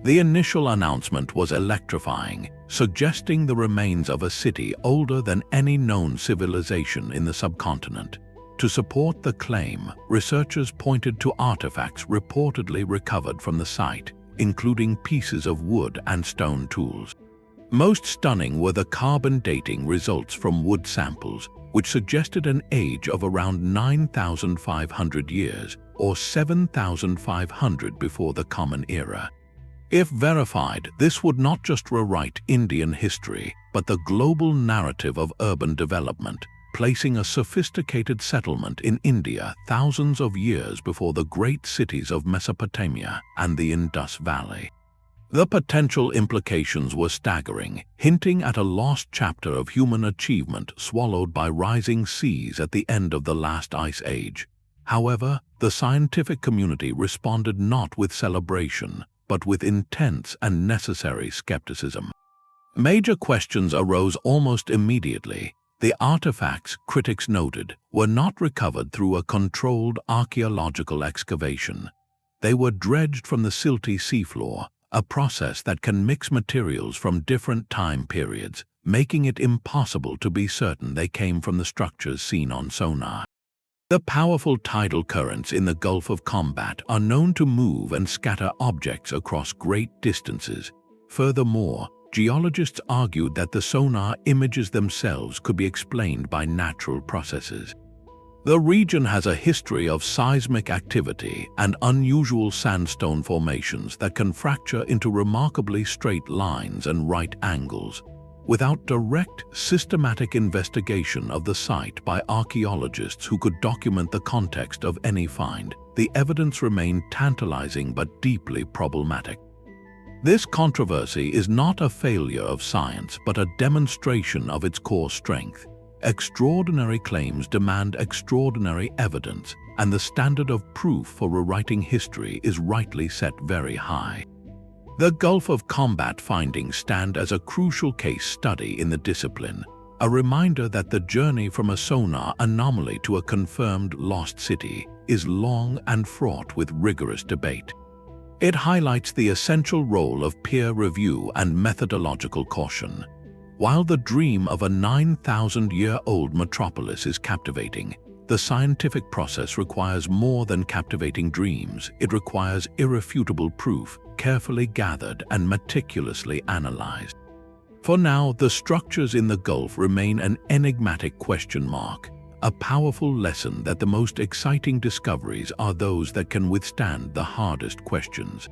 The initial announcement was electrifying, suggesting the remains of a city older than any known civilization in the subcontinent. To support the claim, researchers pointed to artifacts reportedly recovered from the site, including pieces of wood and stone tools. Most stunning were the carbon dating results from wood samples, which suggested an age of around 9,500 years, or 7,500 before the Common Era. If verified, this would not just rewrite Indian history, but the global narrative of urban development, placing a sophisticated settlement in India thousands of years before the great cities of Mesopotamia and the Indus Valley. The potential implications were staggering, hinting at a lost chapter of human achievement swallowed by rising seas at the end of the last ice age. However, the scientific community responded not with celebration, but with intense and necessary skepticism. Major questions arose almost immediately. The artifacts, critics noted, were not recovered through a controlled archaeological excavation. They were dredged from the silty seafloor, a process that can mix materials from different time periods, making it impossible to be certain they came from the structures seen on sonar. The powerful tidal currents in the Gulf of Combat are known to move and scatter objects across great distances. Furthermore, geologists argued that the sonar images themselves could be explained by natural processes. The region has a history of seismic activity and unusual sandstone formations that can fracture into remarkably straight lines and right angles. Without direct, systematic investigation of the site by archaeologists who could document the context of any find, the evidence remained tantalizing but deeply problematic. This controversy is not a failure of science but a demonstration of its core strength. Extraordinary claims demand extraordinary evidence, and the standard of proof for rewriting history is rightly set very high. The Gulf of Combat findings stand as a crucial case study in the discipline, a reminder that the journey from a sonar anomaly to a confirmed lost city is long and fraught with rigorous debate. It highlights the essential role of peer review and methodological caution. While the dream of a 9,000-year-old metropolis is captivating, the scientific process requires more than captivating dreams. It requires irrefutable proof, carefully gathered and meticulously analyzed. For now, the structures in the Gulf remain an enigmatic question mark, a powerful lesson that the most exciting discoveries are those that can withstand the hardest questions.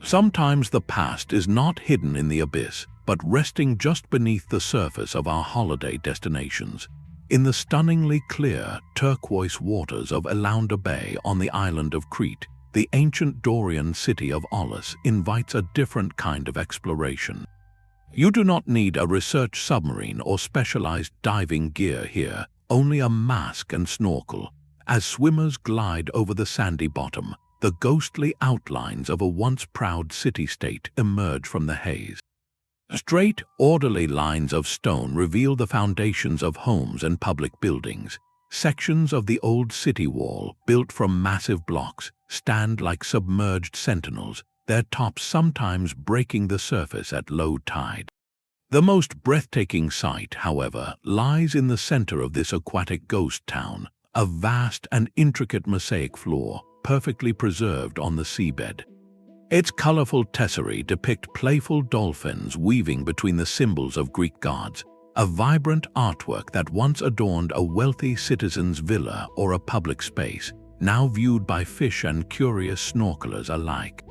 Sometimes the past is not hidden in the abyss, but resting just beneath the surface of our holiday destinations. In the stunningly clear, turquoise waters of Elander Bay on the island of Crete, the ancient Dorian city of Aulis invites a different kind of exploration. You do not need a research submarine or specialized diving gear here, only a mask and snorkel. As swimmers glide over the sandy bottom, the ghostly outlines of a once proud city-state emerge from the haze. Straight, orderly lines of stone reveal the foundations of homes and public buildings. Sections of the old city wall, built from massive blocks, stand like submerged sentinels, their tops sometimes breaking the surface at low tide. The most breathtaking sight, however, lies in the center of this aquatic ghost town, a vast and intricate mosaic floor, perfectly preserved on the seabed. Its colorful tesserae depict playful dolphins weaving between the symbols of Greek gods, a vibrant artwork that once adorned a wealthy citizen's villa or a public space, now viewed by fish and curious snorkelers alike.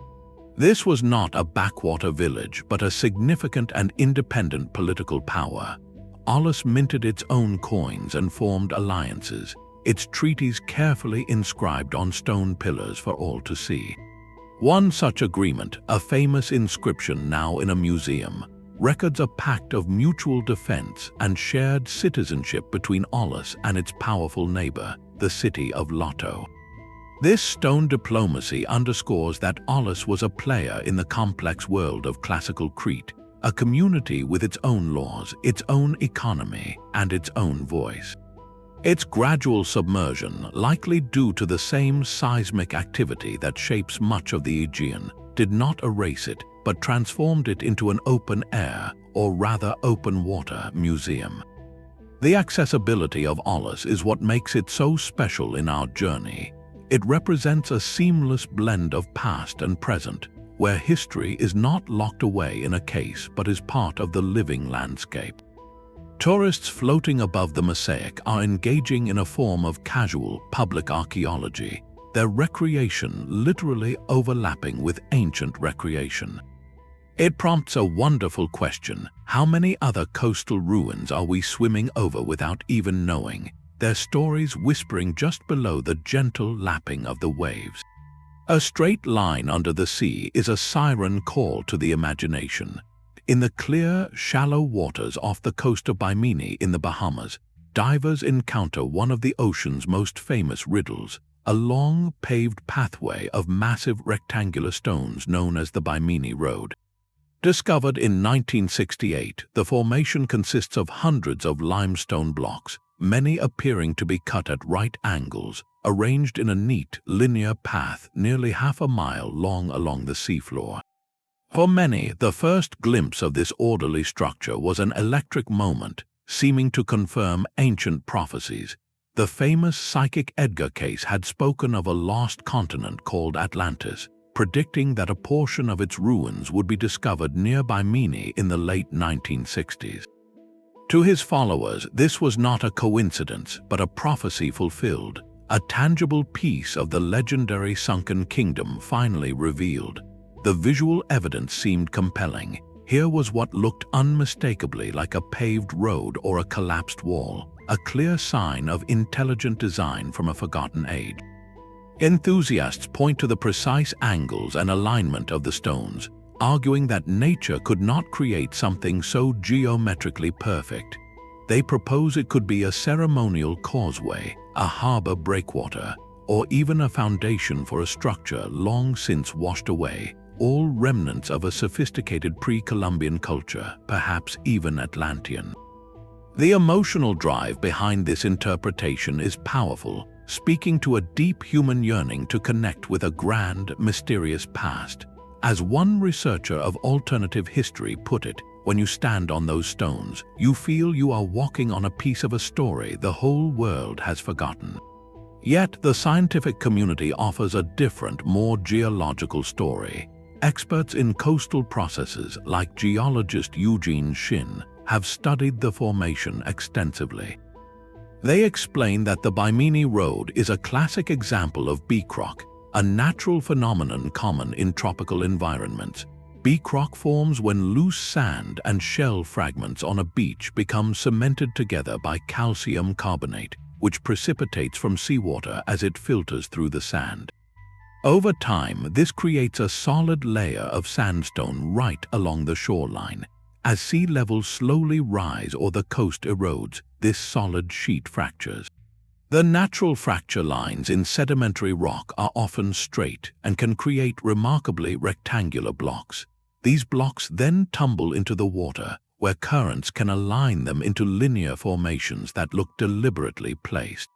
This was not a backwater village, but a significant and independent political power. Aulis minted its own coins and formed alliances, its treaties carefully inscribed on stone pillars for all to see. One such agreement, a famous inscription now in a museum, records a pact of mutual defense and shared citizenship between Aulis and its powerful neighbor, the city of Lotto. This stone diplomacy underscores that Aulis was a player in the complex world of classical Crete, a community with its own laws, its own economy, and its own voice. Its gradual submersion, likely due to the same seismic activity that shapes much of the Aegean, did not erase it, but transformed it into an open-air, or rather open-water, museum. The accessibility of Aulis is what makes it so special in our journey. It represents a seamless blend of past and present, where history is not locked away in a case but is part of the living landscape. Tourists floating above the mosaic are engaging in a form of casual public archaeology, their recreation literally overlapping with ancient recreation. It prompts a wonderful question: how many other coastal ruins are we swimming over without even knowing, their stories whispering just below the gentle lapping of the waves? A straight line under the sea is a siren call to the imagination. In the clear, shallow waters off the coast of Baiae in the Bahamas, divers encounter one of the ocean's most famous riddles, a long, paved pathway of massive rectangular stones known as the Baiae Road. Discovered in 1968, the formation consists of hundreds of limestone blocks, many appearing to be cut at right angles, arranged in a neat, linear path nearly half a mile long along the seafloor. For many, the first glimpse of this orderly structure was an electric moment, seeming to confirm ancient prophecies. The famous psychic Edgar Cayce had spoken of a lost continent called Atlantis, predicting that a portion of its ruins would be discovered near Baiae in the late 1960s. To his followers, this was not a coincidence, but a prophecy fulfilled, a tangible piece of the legendary Sunken kingdom finally revealed. The visual evidence seemed compelling. Here was what looked unmistakably like a paved road or a collapsed wall, a clear sign of intelligent design from a forgotten age. Enthusiasts point to the precise angles and alignment of the stones, arguing that nature could not create something so geometrically perfect. They propose it could be a ceremonial causeway, a harbor breakwater, or even a foundation for a structure long since washed away, all remnants of a sophisticated pre-Columbian culture, perhaps even Atlantean. The emotional drive behind this interpretation is powerful, speaking to a deep human yearning to connect with a grand, mysterious past. As one researcher of alternative history put it, when you stand on those stones, you feel you are walking on a piece of a story the whole world has forgotten. Yet the scientific community offers a different, more geological story. Experts in coastal processes, like geologist Eugene Shin, have studied the formation extensively. They explain that the Baiae Road is a classic example of beach rock, a natural phenomenon common in tropical environments. Beach rock forms when loose sand and shell fragments on a beach become cemented together by calcium carbonate, which precipitates from seawater as it filters through the sand. Over time, this creates a solid layer of sandstone right along the shoreline. As sea levels slowly rise or the coast erodes, this solid sheet fractures. The natural fracture lines in sedimentary rock are often straight and can create remarkably rectangular blocks. These blocks then tumble into the water, where currents can align them into linear formations that look deliberately placed.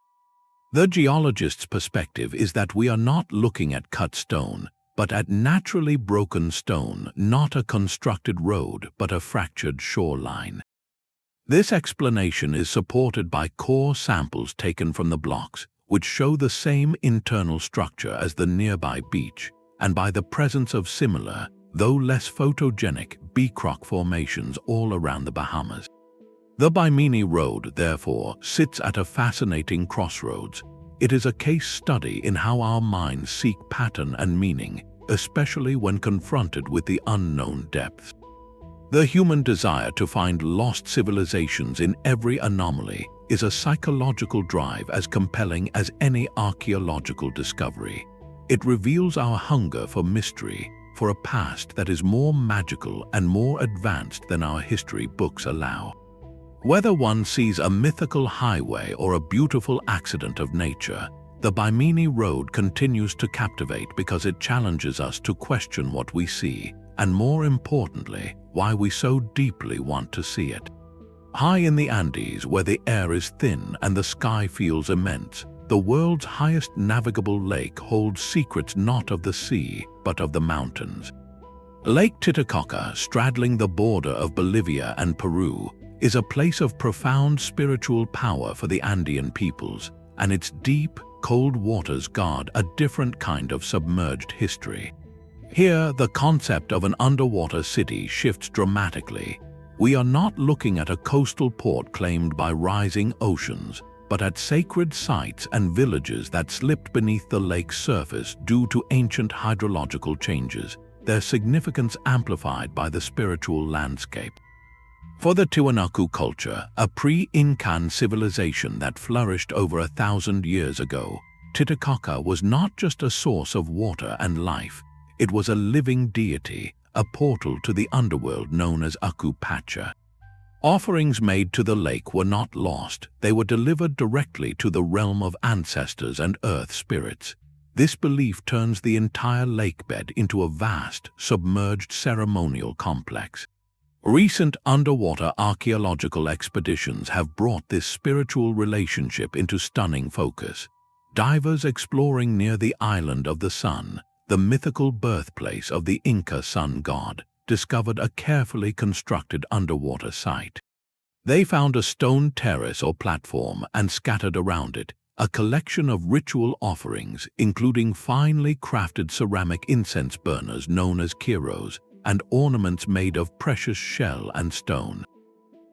The geologist's perspective is that we are not looking at cut stone, but at naturally broken stone, not a constructed road, but a fractured shoreline. This explanation is supported by core samples taken from the blocks, which show the same internal structure as the nearby beach, and by the presence of similar, though less photogenic, beach rock formations all around the Bahamas. The Baiae Road, therefore, sits at a fascinating crossroads. It is a case study in how our minds seek pattern and meaning, especially when confronted with the unknown depths. The human desire to find lost civilizations in every anomaly is a psychological drive as compelling as any archaeological discovery. It reveals our hunger for mystery, for a past that is more magical and more advanced than our history books allow. Whether one sees a mythical highway or a beautiful accident of nature, the Baiae Road continues to captivate because it challenges us to question what we see, and more importantly, why we so deeply want to see it. High in the Andes, where the air is thin and the sky feels immense, the world's highest navigable lake holds secrets not of the sea, but of the mountains. Lake Titicaca, straddling the border of Bolivia and Peru, is a place of profound spiritual power for the Andean peoples, and its deep, cold waters guard a different kind of submerged history. Here, the concept of an underwater city shifts dramatically. We are not looking at a coastal port claimed by rising oceans, but at sacred sites and villages that slipped beneath the lake's surface due to ancient hydrological changes, their significance amplified by the spiritual landscape. For the Tiwanaku culture, a pre-Incan civilization that flourished over 1,000 years ago, Titicaca was not just a source of water and life, it was a living deity, a portal to the underworld known as Akupacha. Offerings made to the lake were not lost, they were delivered directly to the realm of ancestors and earth spirits. This belief turns the entire lakebed into a vast, submerged ceremonial complex. Recent underwater archaeological expeditions have brought this spiritual relationship into stunning focus. Divers exploring near the island of the sun, the mythical birthplace of the Inca sun god, discovered a carefully constructed underwater site. They found a stone terrace or platform and scattered around it a collection of ritual offerings, including finely crafted ceramic incense burners known as kiros, and ornaments made of precious shell and stone.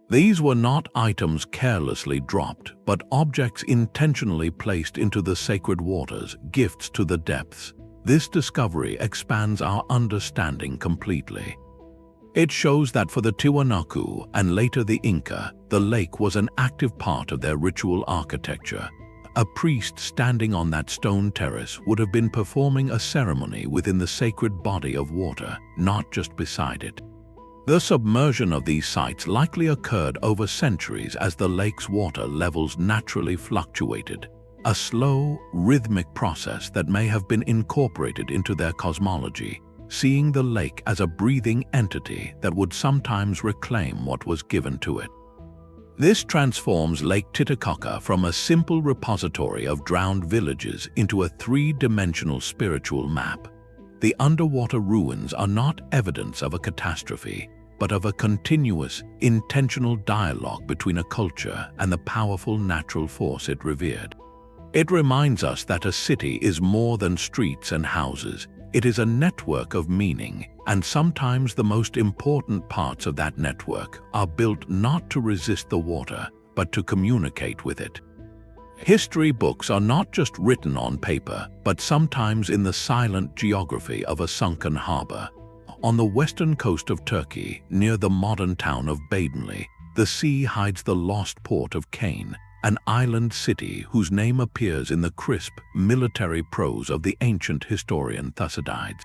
These were not items carelessly dropped, but objects intentionally placed into the sacred waters, gifts to the depths. This discovery expands our understanding completely. It shows that for the Tiwanaku and later the Inca, the lake was an active part of their ritual architecture. A priest standing on that stone terrace would have been performing a ceremony within the sacred body of water, not just beside it. The submersion of these sites likely occurred over centuries as the lake's water levels naturally fluctuated, a slow, rhythmic process that may have been incorporated into their cosmology, seeing the lake as a breathing entity that would sometimes reclaim what was given to it. This transforms Lake Titicaca from a simple repository of drowned villages into a three-dimensional spiritual map. The underwater ruins are not evidence of a catastrophe, but of a continuous, intentional dialogue between a culture and the powerful natural force it revered. It reminds us that a city is more than streets and houses. It is a network of meaning, and sometimes the most important parts of that network are built not to resist the water, but to communicate with it. History books are not just written on paper, but sometimes in the silent geography of a sunken harbor. On the western coast of Turkey, near the modern town of Baiae, the sea hides the lost port of Kane, an island city whose name appears in the crisp, military prose of the ancient historian Thucydides.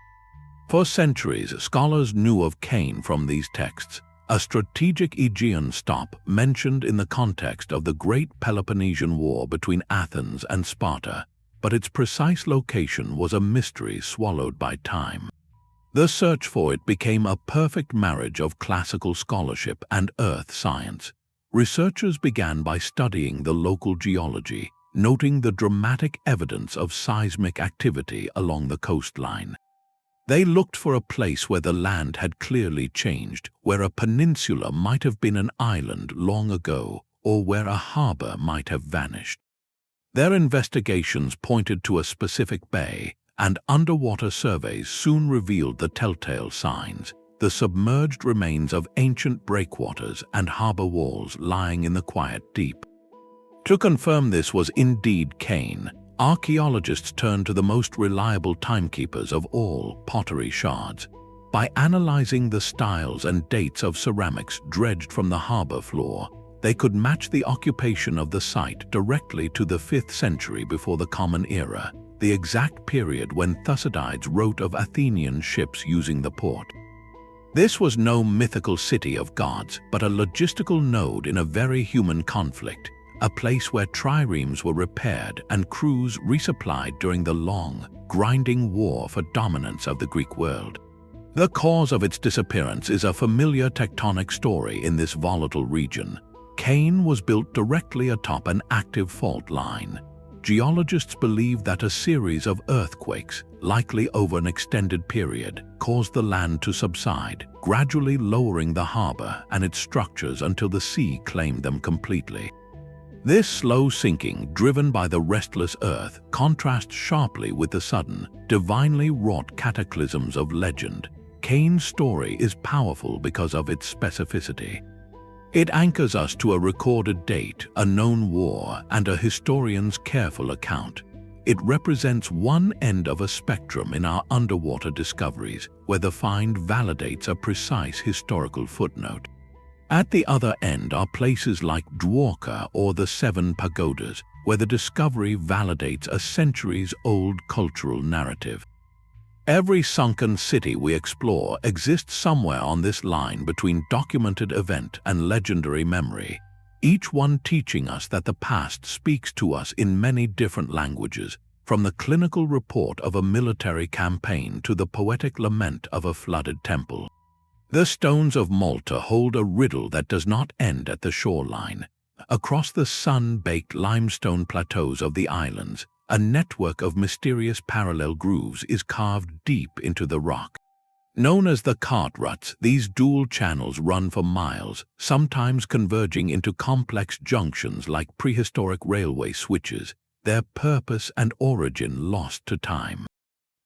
For centuries, scholars knew of Kane from these texts, a strategic Aegean stop mentioned in the context of the Great Peloponnesian War between Athens and Sparta, but its precise location was a mystery swallowed by time. The search for it became a perfect marriage of classical scholarship and earth science. Researchers began by studying the local geology, noting the dramatic evidence of seismic activity along the coastline. They looked for a place where the land had clearly changed, where a peninsula might have been an island long ago, or where a harbor might have vanished. Their investigations pointed to a specific bay, and underwater surveys soon revealed the telltale signs, the submerged remains of ancient breakwaters and harbor walls lying in the quiet deep. To confirm this was indeed Kane, archaeologists turned to the most reliable timekeepers of all, pottery shards. By analyzing the styles and dates of ceramics dredged from the harbor floor, they could match the occupation of the site directly to the 5th century before the Common Era, the exact period when Thucydides wrote of Athenian ships using the port. This was no mythical city of gods, but a logistical node in a very human conflict, a place where triremes were repaired and crews resupplied during the long, grinding war for dominance of the Greek world. The cause of its disappearance is a familiar tectonic story in this volatile region. Kane was built directly atop an active fault line. Geologists believe that a series of earthquakes, likely over an extended period, caused the land to subside, gradually lowering the harbor and its structures until the sea claimed them completely. This slow sinking, driven by the restless earth, contrasts sharply with the sudden, divinely wrought cataclysms of legend. Kane's story is powerful because of its specificity. It anchors us to a recorded date, a known war, and a historian's careful account. It represents one end of a spectrum in our underwater discoveries, where the find validates a precise historical footnote. At the other end are places like Dwarka or the 7 Pagodas, where the discovery validates a centuries-old cultural narrative. Every sunken city we explore exists somewhere on this line between documented event and legendary memory, each one teaching us that the past speaks to us in many different languages, from the clinical report of a military campaign to the poetic lament of a flooded temple. The stones of Malta hold a riddle that does not end at the shoreline. Across the sun-baked limestone plateaus of the islands, a network of mysterious parallel grooves is carved deep into the rock. Known as the cart ruts, these dual channels run for miles, sometimes converging into complex junctions like prehistoric railway switches, their purpose and origin lost to time.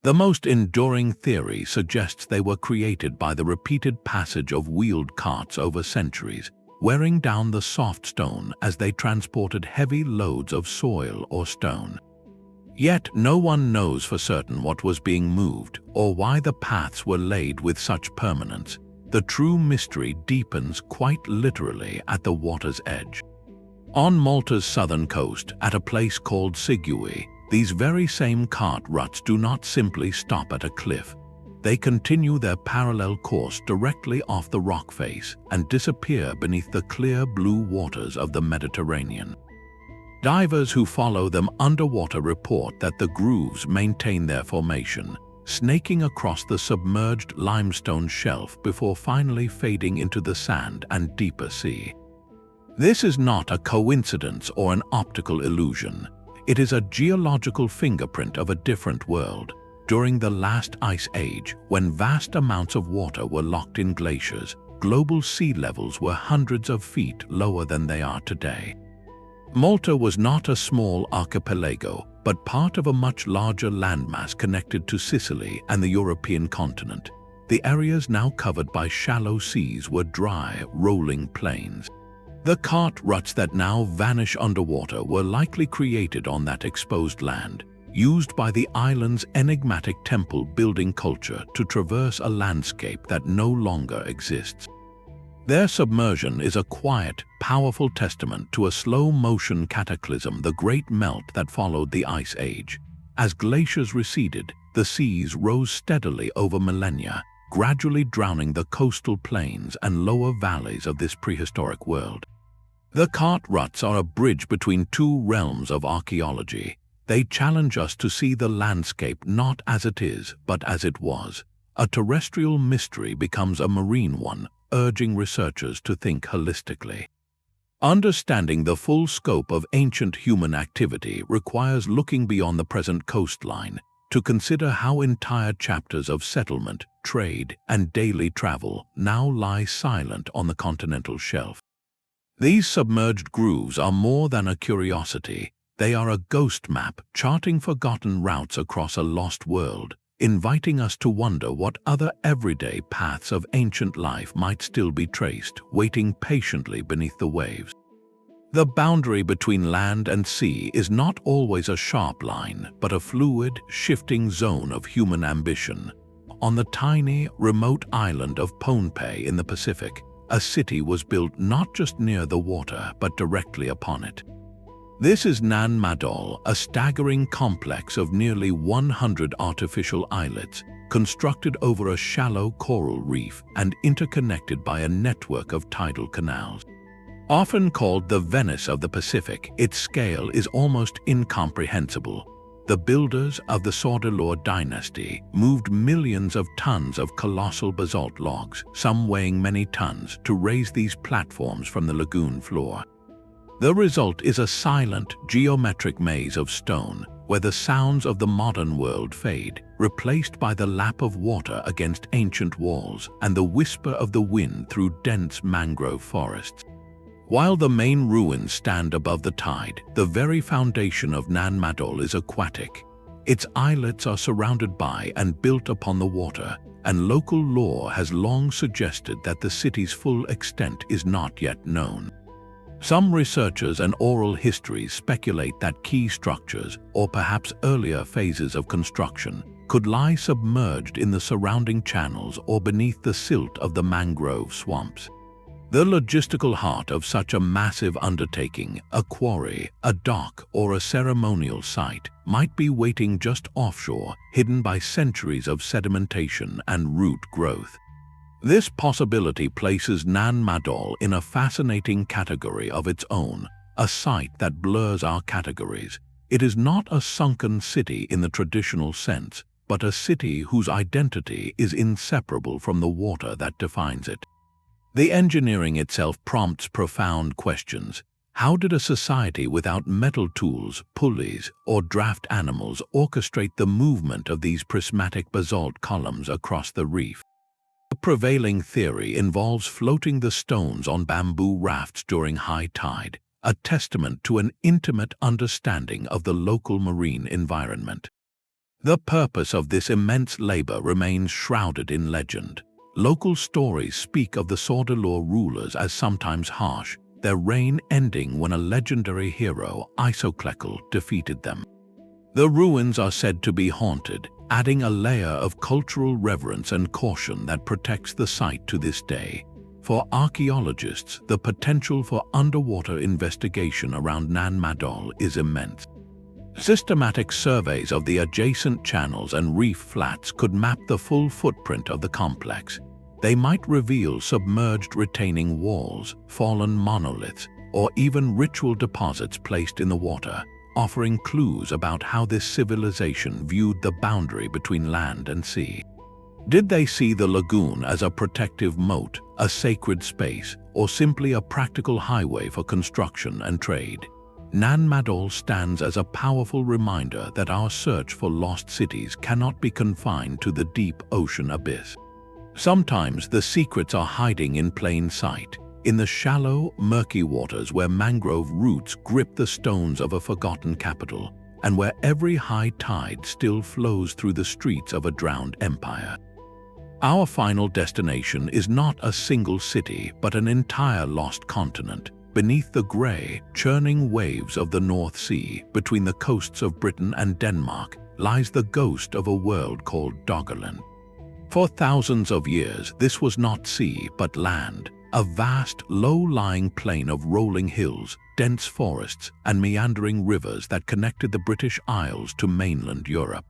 The most enduring theory suggests they were created by the repeated passage of wheeled carts over centuries, wearing down the soft stone as they transported heavy loads of soil or stone. Yet no one knows for certain what was being moved or why the paths were laid with such permanence. The true mystery deepens quite literally at the water's edge. On Malta's southern coast, at a place called Sigui, these very same cart ruts do not simply stop at a cliff. They continue their parallel course directly off the rock face and disappear beneath the clear blue waters of the Mediterranean. Divers who follow them underwater report that the grooves maintain their formation, snaking across the submerged limestone shelf before finally fading into the sand and deeper sea. This is not a coincidence or an optical illusion. It is a geological fingerprint of a different world. During the last ice age, when vast amounts of water were locked in glaciers, global sea levels were hundreds of feet lower than they are today. Malta was not a small archipelago, but part of a much larger landmass connected to Sicily and the European continent. The areas now covered by shallow seas were dry, rolling plains. The cart ruts that now vanish underwater were likely created on that exposed land, used by the island's enigmatic temple-building culture to traverse a landscape that no longer exists. Their submersion is a quiet, powerful testament to a slow-motion cataclysm, the great melt that followed the Ice Age. As glaciers receded, the seas rose steadily over millennia, gradually drowning the coastal plains and lower valleys of this prehistoric world. The cart ruts are a bridge between two realms of archaeology. They challenge us to see the landscape not as it is, but as it was. A terrestrial mystery becomes a marine one, urging researchers to think holistically. Understanding the full scope of ancient human activity requires looking beyond the present coastline to consider how entire chapters of settlement, trade, and daily travel now lie silent on the continental shelf. These submerged grooves are more than a curiosity. They are a ghost map charting forgotten routes across a lost world, inviting us to wonder what other everyday paths of ancient life might still be traced, waiting patiently beneath the waves. The boundary between land and sea is not always a sharp line, but a fluid, shifting zone of human ambition. On the tiny, remote island of Pohnpei in the Pacific, a city was built not just near the water, but directly upon it. This is Nan Madol, a staggering complex of nearly 100 artificial islets, constructed over a shallow coral reef and interconnected by a network of tidal canals. Often called the Venice of the Pacific, its scale is almost incomprehensible. The builders of the Saudeleur dynasty moved millions of tons of colossal basalt logs, some weighing many tons, to raise these platforms from the lagoon floor. The result is a silent, geometric maze of stone, where the sounds of the modern world fade, replaced by the lap of water against ancient walls and the whisper of the wind through dense mangrove forests. While the main ruins stand above the tide, the very foundation of Nan Madol is aquatic. Its islets are surrounded by and built upon the water, and local lore has long suggested that the city's full extent is not yet known. Some researchers and oral histories speculate that key structures, or perhaps earlier phases of construction, could lie submerged in the surrounding channels or beneath the silt of the mangrove swamps. The logistical heart of such a massive undertaking, a quarry, a dock, or a ceremonial site, might be waiting just offshore, hidden by centuries of sedimentation and root growth. This possibility places Nan Madol in a fascinating category of its own, a site that blurs our categories. It is not a sunken city in the traditional sense, but a city whose identity is inseparable from the water that defines it. The engineering itself prompts profound questions. How did a society without metal tools, pulleys, or draft animals orchestrate the movement of these prismatic basalt columns across the reef? The prevailing theory involves floating the stones on bamboo rafts during high tide, a testament to an intimate understanding of the local marine environment. The purpose of this immense labor remains shrouded in legend. Local stories speak of the Sordelor rulers as sometimes harsh, their reign ending when a legendary hero, Isoclecal, defeated them. The ruins are said to be haunted, adding a layer of cultural reverence and caution that protects the site to this day. For archaeologists, the potential for underwater investigation around Nan Madol is immense. Systematic surveys of the adjacent channels and reef flats could map the full footprint of the complex. They might reveal submerged retaining walls, fallen monoliths, or even ritual deposits placed in the water, offering clues about how this civilization viewed the boundary between land and sea. Did they see the lagoon as a protective moat, a sacred space, or simply a practical highway for construction and trade? Nan Madol stands as a powerful reminder that our search for lost cities cannot be confined to the deep ocean abyss. Sometimes the secrets are hiding in plain sight, in the shallow, murky waters where mangrove roots grip the stones of a forgotten capital, and where every high tide still flows through the streets of a drowned empire. Our final destination is not a single city, but an entire lost continent. Beneath the grey, churning waves of the North Sea, between the coasts of Britain and Denmark, lies the ghost of a world called Doggerland. For thousands of years, this was not sea but land, a vast, low-lying plain of rolling hills, dense forests, and meandering rivers that connected the British Isles to mainland Europe.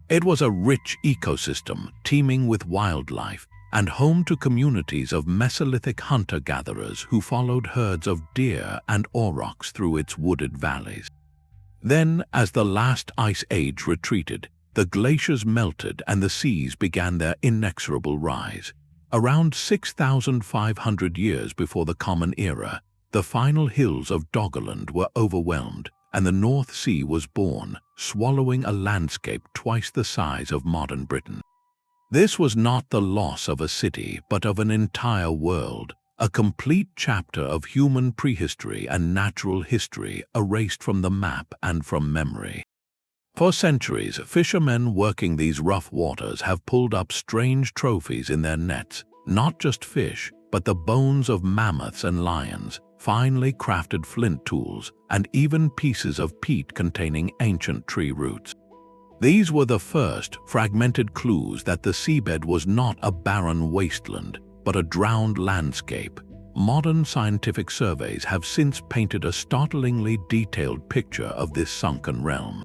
It was a rich ecosystem, teeming with wildlife, and home to communities of Mesolithic hunter-gatherers who followed herds of deer and aurochs through its wooded valleys. Then, as the last ice age retreated, the glaciers melted and the seas began their inexorable rise. Around 6,500 years before the Common Era, the final hills of Doggerland were overwhelmed, and the North Sea was born, swallowing a landscape twice the size of modern Britain. This was not the loss of a city, but of an entire world, a complete chapter of human prehistory and natural history erased from the map and from memory. For centuries, fishermen working these rough waters have pulled up strange trophies in their nets, not just fish, but the bones of mammoths and lions, finely crafted flint tools, and even pieces of peat containing ancient tree roots. These were the first fragmented clues that the seabed was not a barren wasteland, but a drowned landscape. Modern scientific surveys have since painted a startlingly detailed picture of this sunken realm.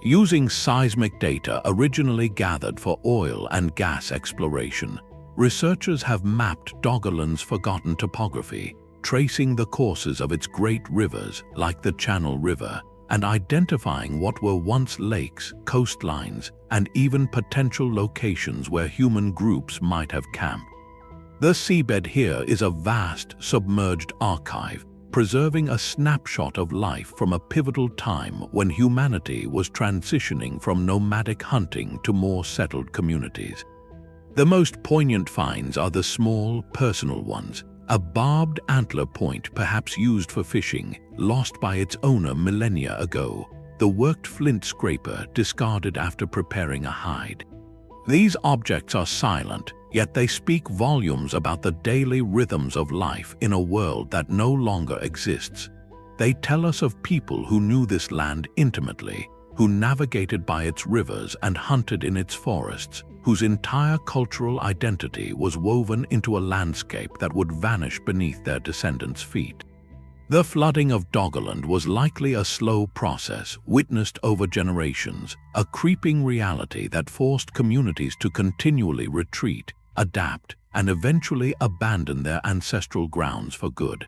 Using seismic data originally gathered for oil and gas exploration, researchers have mapped Doggerland's forgotten topography, tracing the courses of its great rivers like the Channel River, and identifying what were once lakes, coastlines, and even potential locations where human groups might have camped. The seabed here is a vast, submerged archive, preserving a snapshot of life from a pivotal time when humanity was transitioning from nomadic hunting to more settled communities. The most poignant finds are the small, personal ones. A barbed antler point, perhaps used for fishing, lost by its owner millennia ago. The worked flint scraper discarded after preparing a hide. These objects are silent, yet they speak volumes about the daily rhythms of life in a world that no longer exists. They tell us of people who knew this land intimately, who navigated by its rivers and hunted in its forests, whose entire cultural identity was woven into a landscape that would vanish beneath their descendants' feet. The flooding of Doggerland was likely a slow process witnessed over generations, a creeping reality that forced communities to continually retreat, adapt, and eventually abandon their ancestral grounds for good.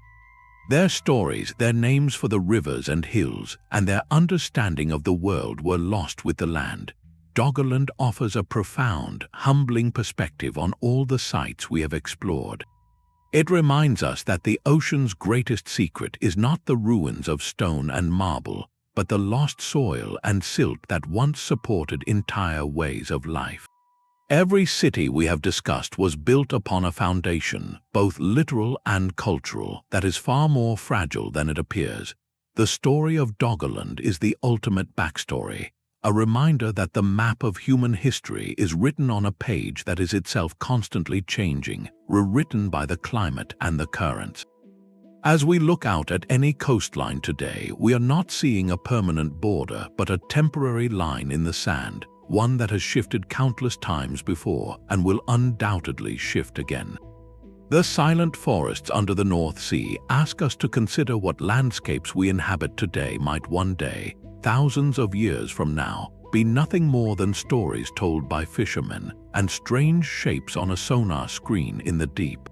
Their stories, their names for the rivers and hills, and their understanding of the world were lost with the land. Doggerland offers a profound, humbling perspective on all the sites we have explored. It reminds us that the ocean's greatest secret is not the ruins of stone and marble, but the lost soil and silt that once supported entire ways of life. Every city we have discussed was built upon a foundation, both literal and cultural, that is far more fragile than it appears. The story of Doggerland is the ultimate backstory, a reminder that the map of human history is written on a page that is itself constantly changing, rewritten by the climate and the currents. As we look out at any coastline today, we are not seeing a permanent border, but a temporary line in the sand, one that has shifted countless times before and will undoubtedly shift again. The silent forests under the North Sea ask us to consider what landscapes we inhabit today might one day, thousands of years from now, be nothing more than stories told by fishermen and strange shapes on a sonar screen in the deep.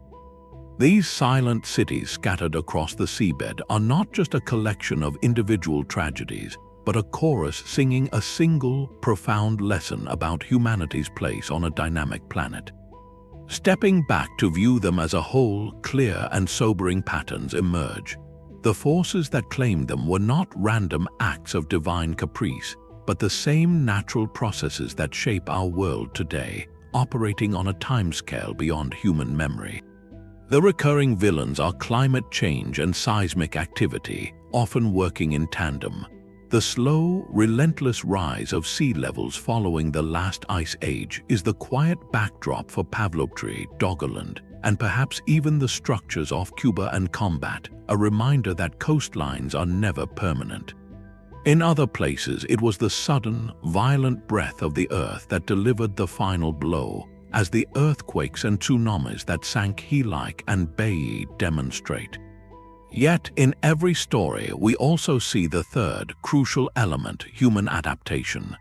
These silent cities scattered across the seabed are not just a collection of individual tragedies, but a chorus singing a single, profound lesson about humanity's place on a dynamic planet. Stepping back to view them as a whole, clear and sobering patterns emerge. The forces that claimed them were not random acts of divine caprice, but the same natural processes that shape our world today, operating on a timescale beyond human memory. The recurring villains are climate change and seismic activity, often working in tandem. The slow, relentless rise of sea levels following the last ice age is the quiet backdrop for Pavlopetri, Doggerland, and perhaps even the structures off Cuba and Combat, a reminder that coastlines are never permanent. In other places, it was the sudden, violent breath of the earth that delivered the final blow, as the earthquakes and tsunamis that sank Heracleion and Baiae demonstrate. Yet, in every story, we also see the third, crucial element, human adaptation.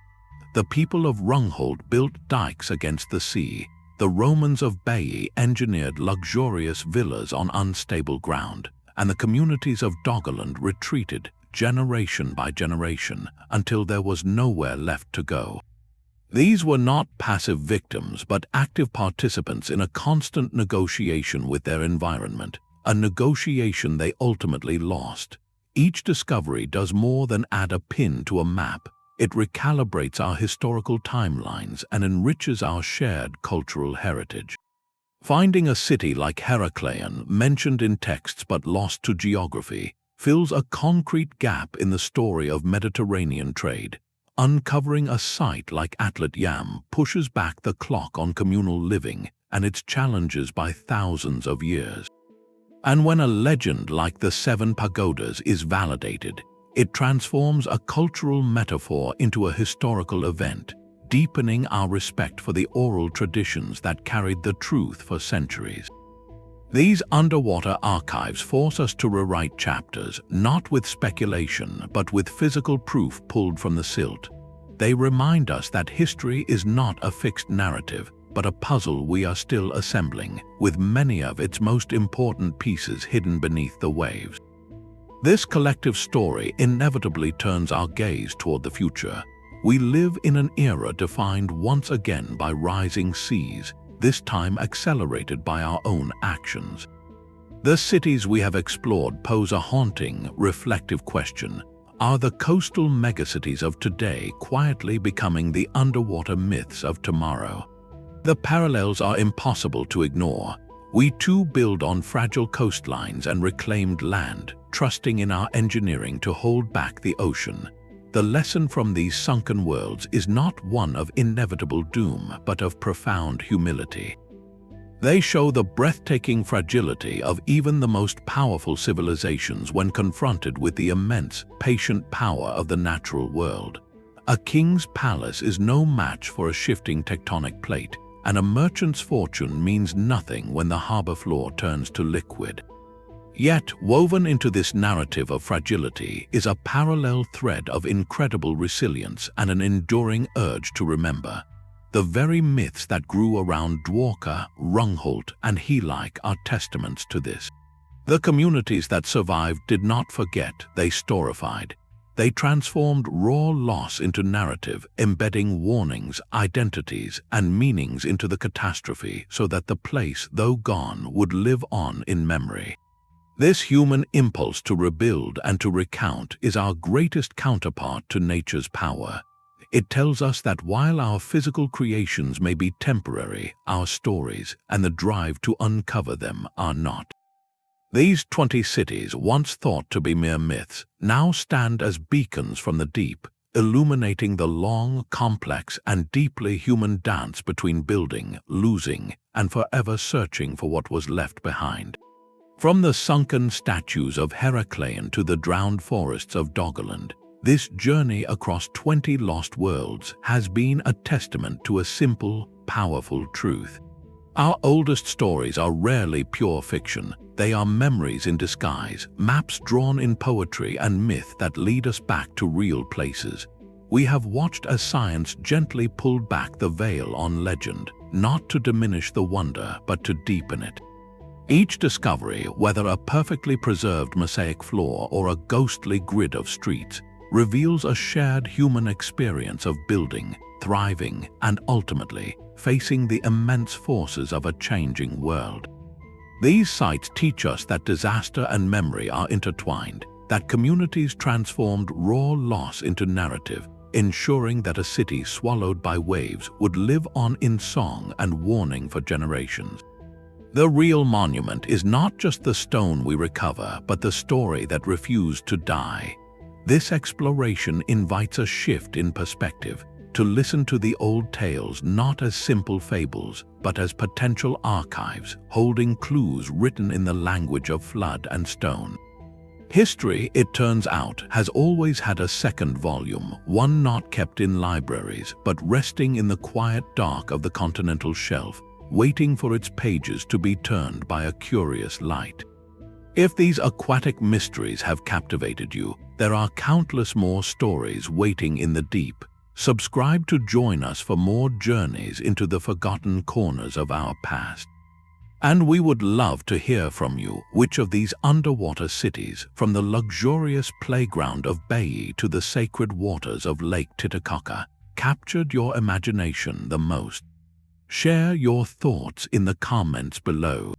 The people of Rungholt built dikes against the sea. The Romans of Baiae engineered luxurious villas on unstable ground, and the communities of Doggerland retreated, generation by generation, until there was nowhere left to go. These were not passive victims, but active participants in a constant negotiation with their environment. A negotiation they ultimately lost. Each discovery does more than add a pin to a map. It recalibrates our historical timelines and enriches our shared cultural heritage. Finding a city like Heracleion, mentioned in texts but lost to geography, fills a concrete gap in the story of Mediterranean trade. Uncovering a site like Atlit pushes back the clock on communal living and its challenges by thousands of years. And when a legend like the 7 Pagodas is validated, it transforms a cultural metaphor into a historical event, deepening our respect for the oral traditions that carried the truth for centuries. These underwater archives force us to rewrite chapters, not with speculation, but with physical proof pulled from the silt. They remind us that history is not a fixed narrative, but a puzzle we are still assembling, with many of its most important pieces hidden beneath the waves. This collective story inevitably turns our gaze toward the future. We live in an era defined once again by rising seas, this time accelerated by our own actions. The cities we have explored pose a haunting, reflective question. Are the coastal megacities of today quietly becoming the underwater myths of tomorrow? The parallels are impossible to ignore. We too build on fragile coastlines and reclaimed land, trusting in our engineering to hold back the ocean. The lesson from these sunken worlds is not one of inevitable doom, but of profound humility. They show the breathtaking fragility of even the most powerful civilizations when confronted with the immense, patient power of the natural world. A king's palace is no match for a shifting tectonic plate, and a merchant's fortune means nothing when the harbor floor turns to liquid. Yet, woven into this narrative of fragility is a parallel thread of incredible resilience and an enduring urge to remember. The very myths that grew around Dwarka, Rungholt, and Heracleion are testaments to this. The communities that survived did not forget, they storified. They transformed raw loss into narrative, embedding warnings, identities, and meanings into the catastrophe so that the place, though gone, would live on in memory. This human impulse to rebuild and to recount is our greatest counterpart to nature's power. It tells us that while our physical creations may be temporary, our stories and the drive to uncover them are not. These 20 cities, once thought to be mere myths, now stand as beacons from the deep, illuminating the long, complex, and deeply human dance between building, losing, and forever searching for what was left behind. From the sunken statues of Heracleion to the drowned forests of Doggerland, this journey across 20 lost worlds has been a testament to a simple, powerful truth. Our oldest stories are rarely pure fiction. They are memories in disguise, maps drawn in poetry and myth that lead us back to real places. We have watched as science gently pulled back the veil on legend, not to diminish the wonder, but to deepen it. Each discovery, whether a perfectly preserved mosaic floor or a ghostly grid of streets, reveals a shared human experience of building, thriving, and ultimately facing the immense forces of a changing world. These sites teach us that disaster and memory are intertwined, that communities transformed raw loss into narrative, ensuring that a city swallowed by waves would live on in song and warning for generations. The real monument is not just the stone we recover, but the story that refused to die. This exploration invites a shift in perspective, to listen to the old tales not as simple fables, but as potential archives holding clues written in the language of flood and stone. History, it turns out, has always had a second volume, one not kept in libraries, but resting in the quiet dark of the continental shelf, waiting for its pages to be turned by a curious light. If these aquatic mysteries have captivated you, there are countless more stories waiting in the deep. Subscribe to join us for more journeys into the forgotten corners of our past. And we would love to hear from you. Which of these underwater cities, from the luxurious playground of Baiae to the sacred waters of Lake Titicaca, captured your imagination the most? Share your thoughts in the comments below.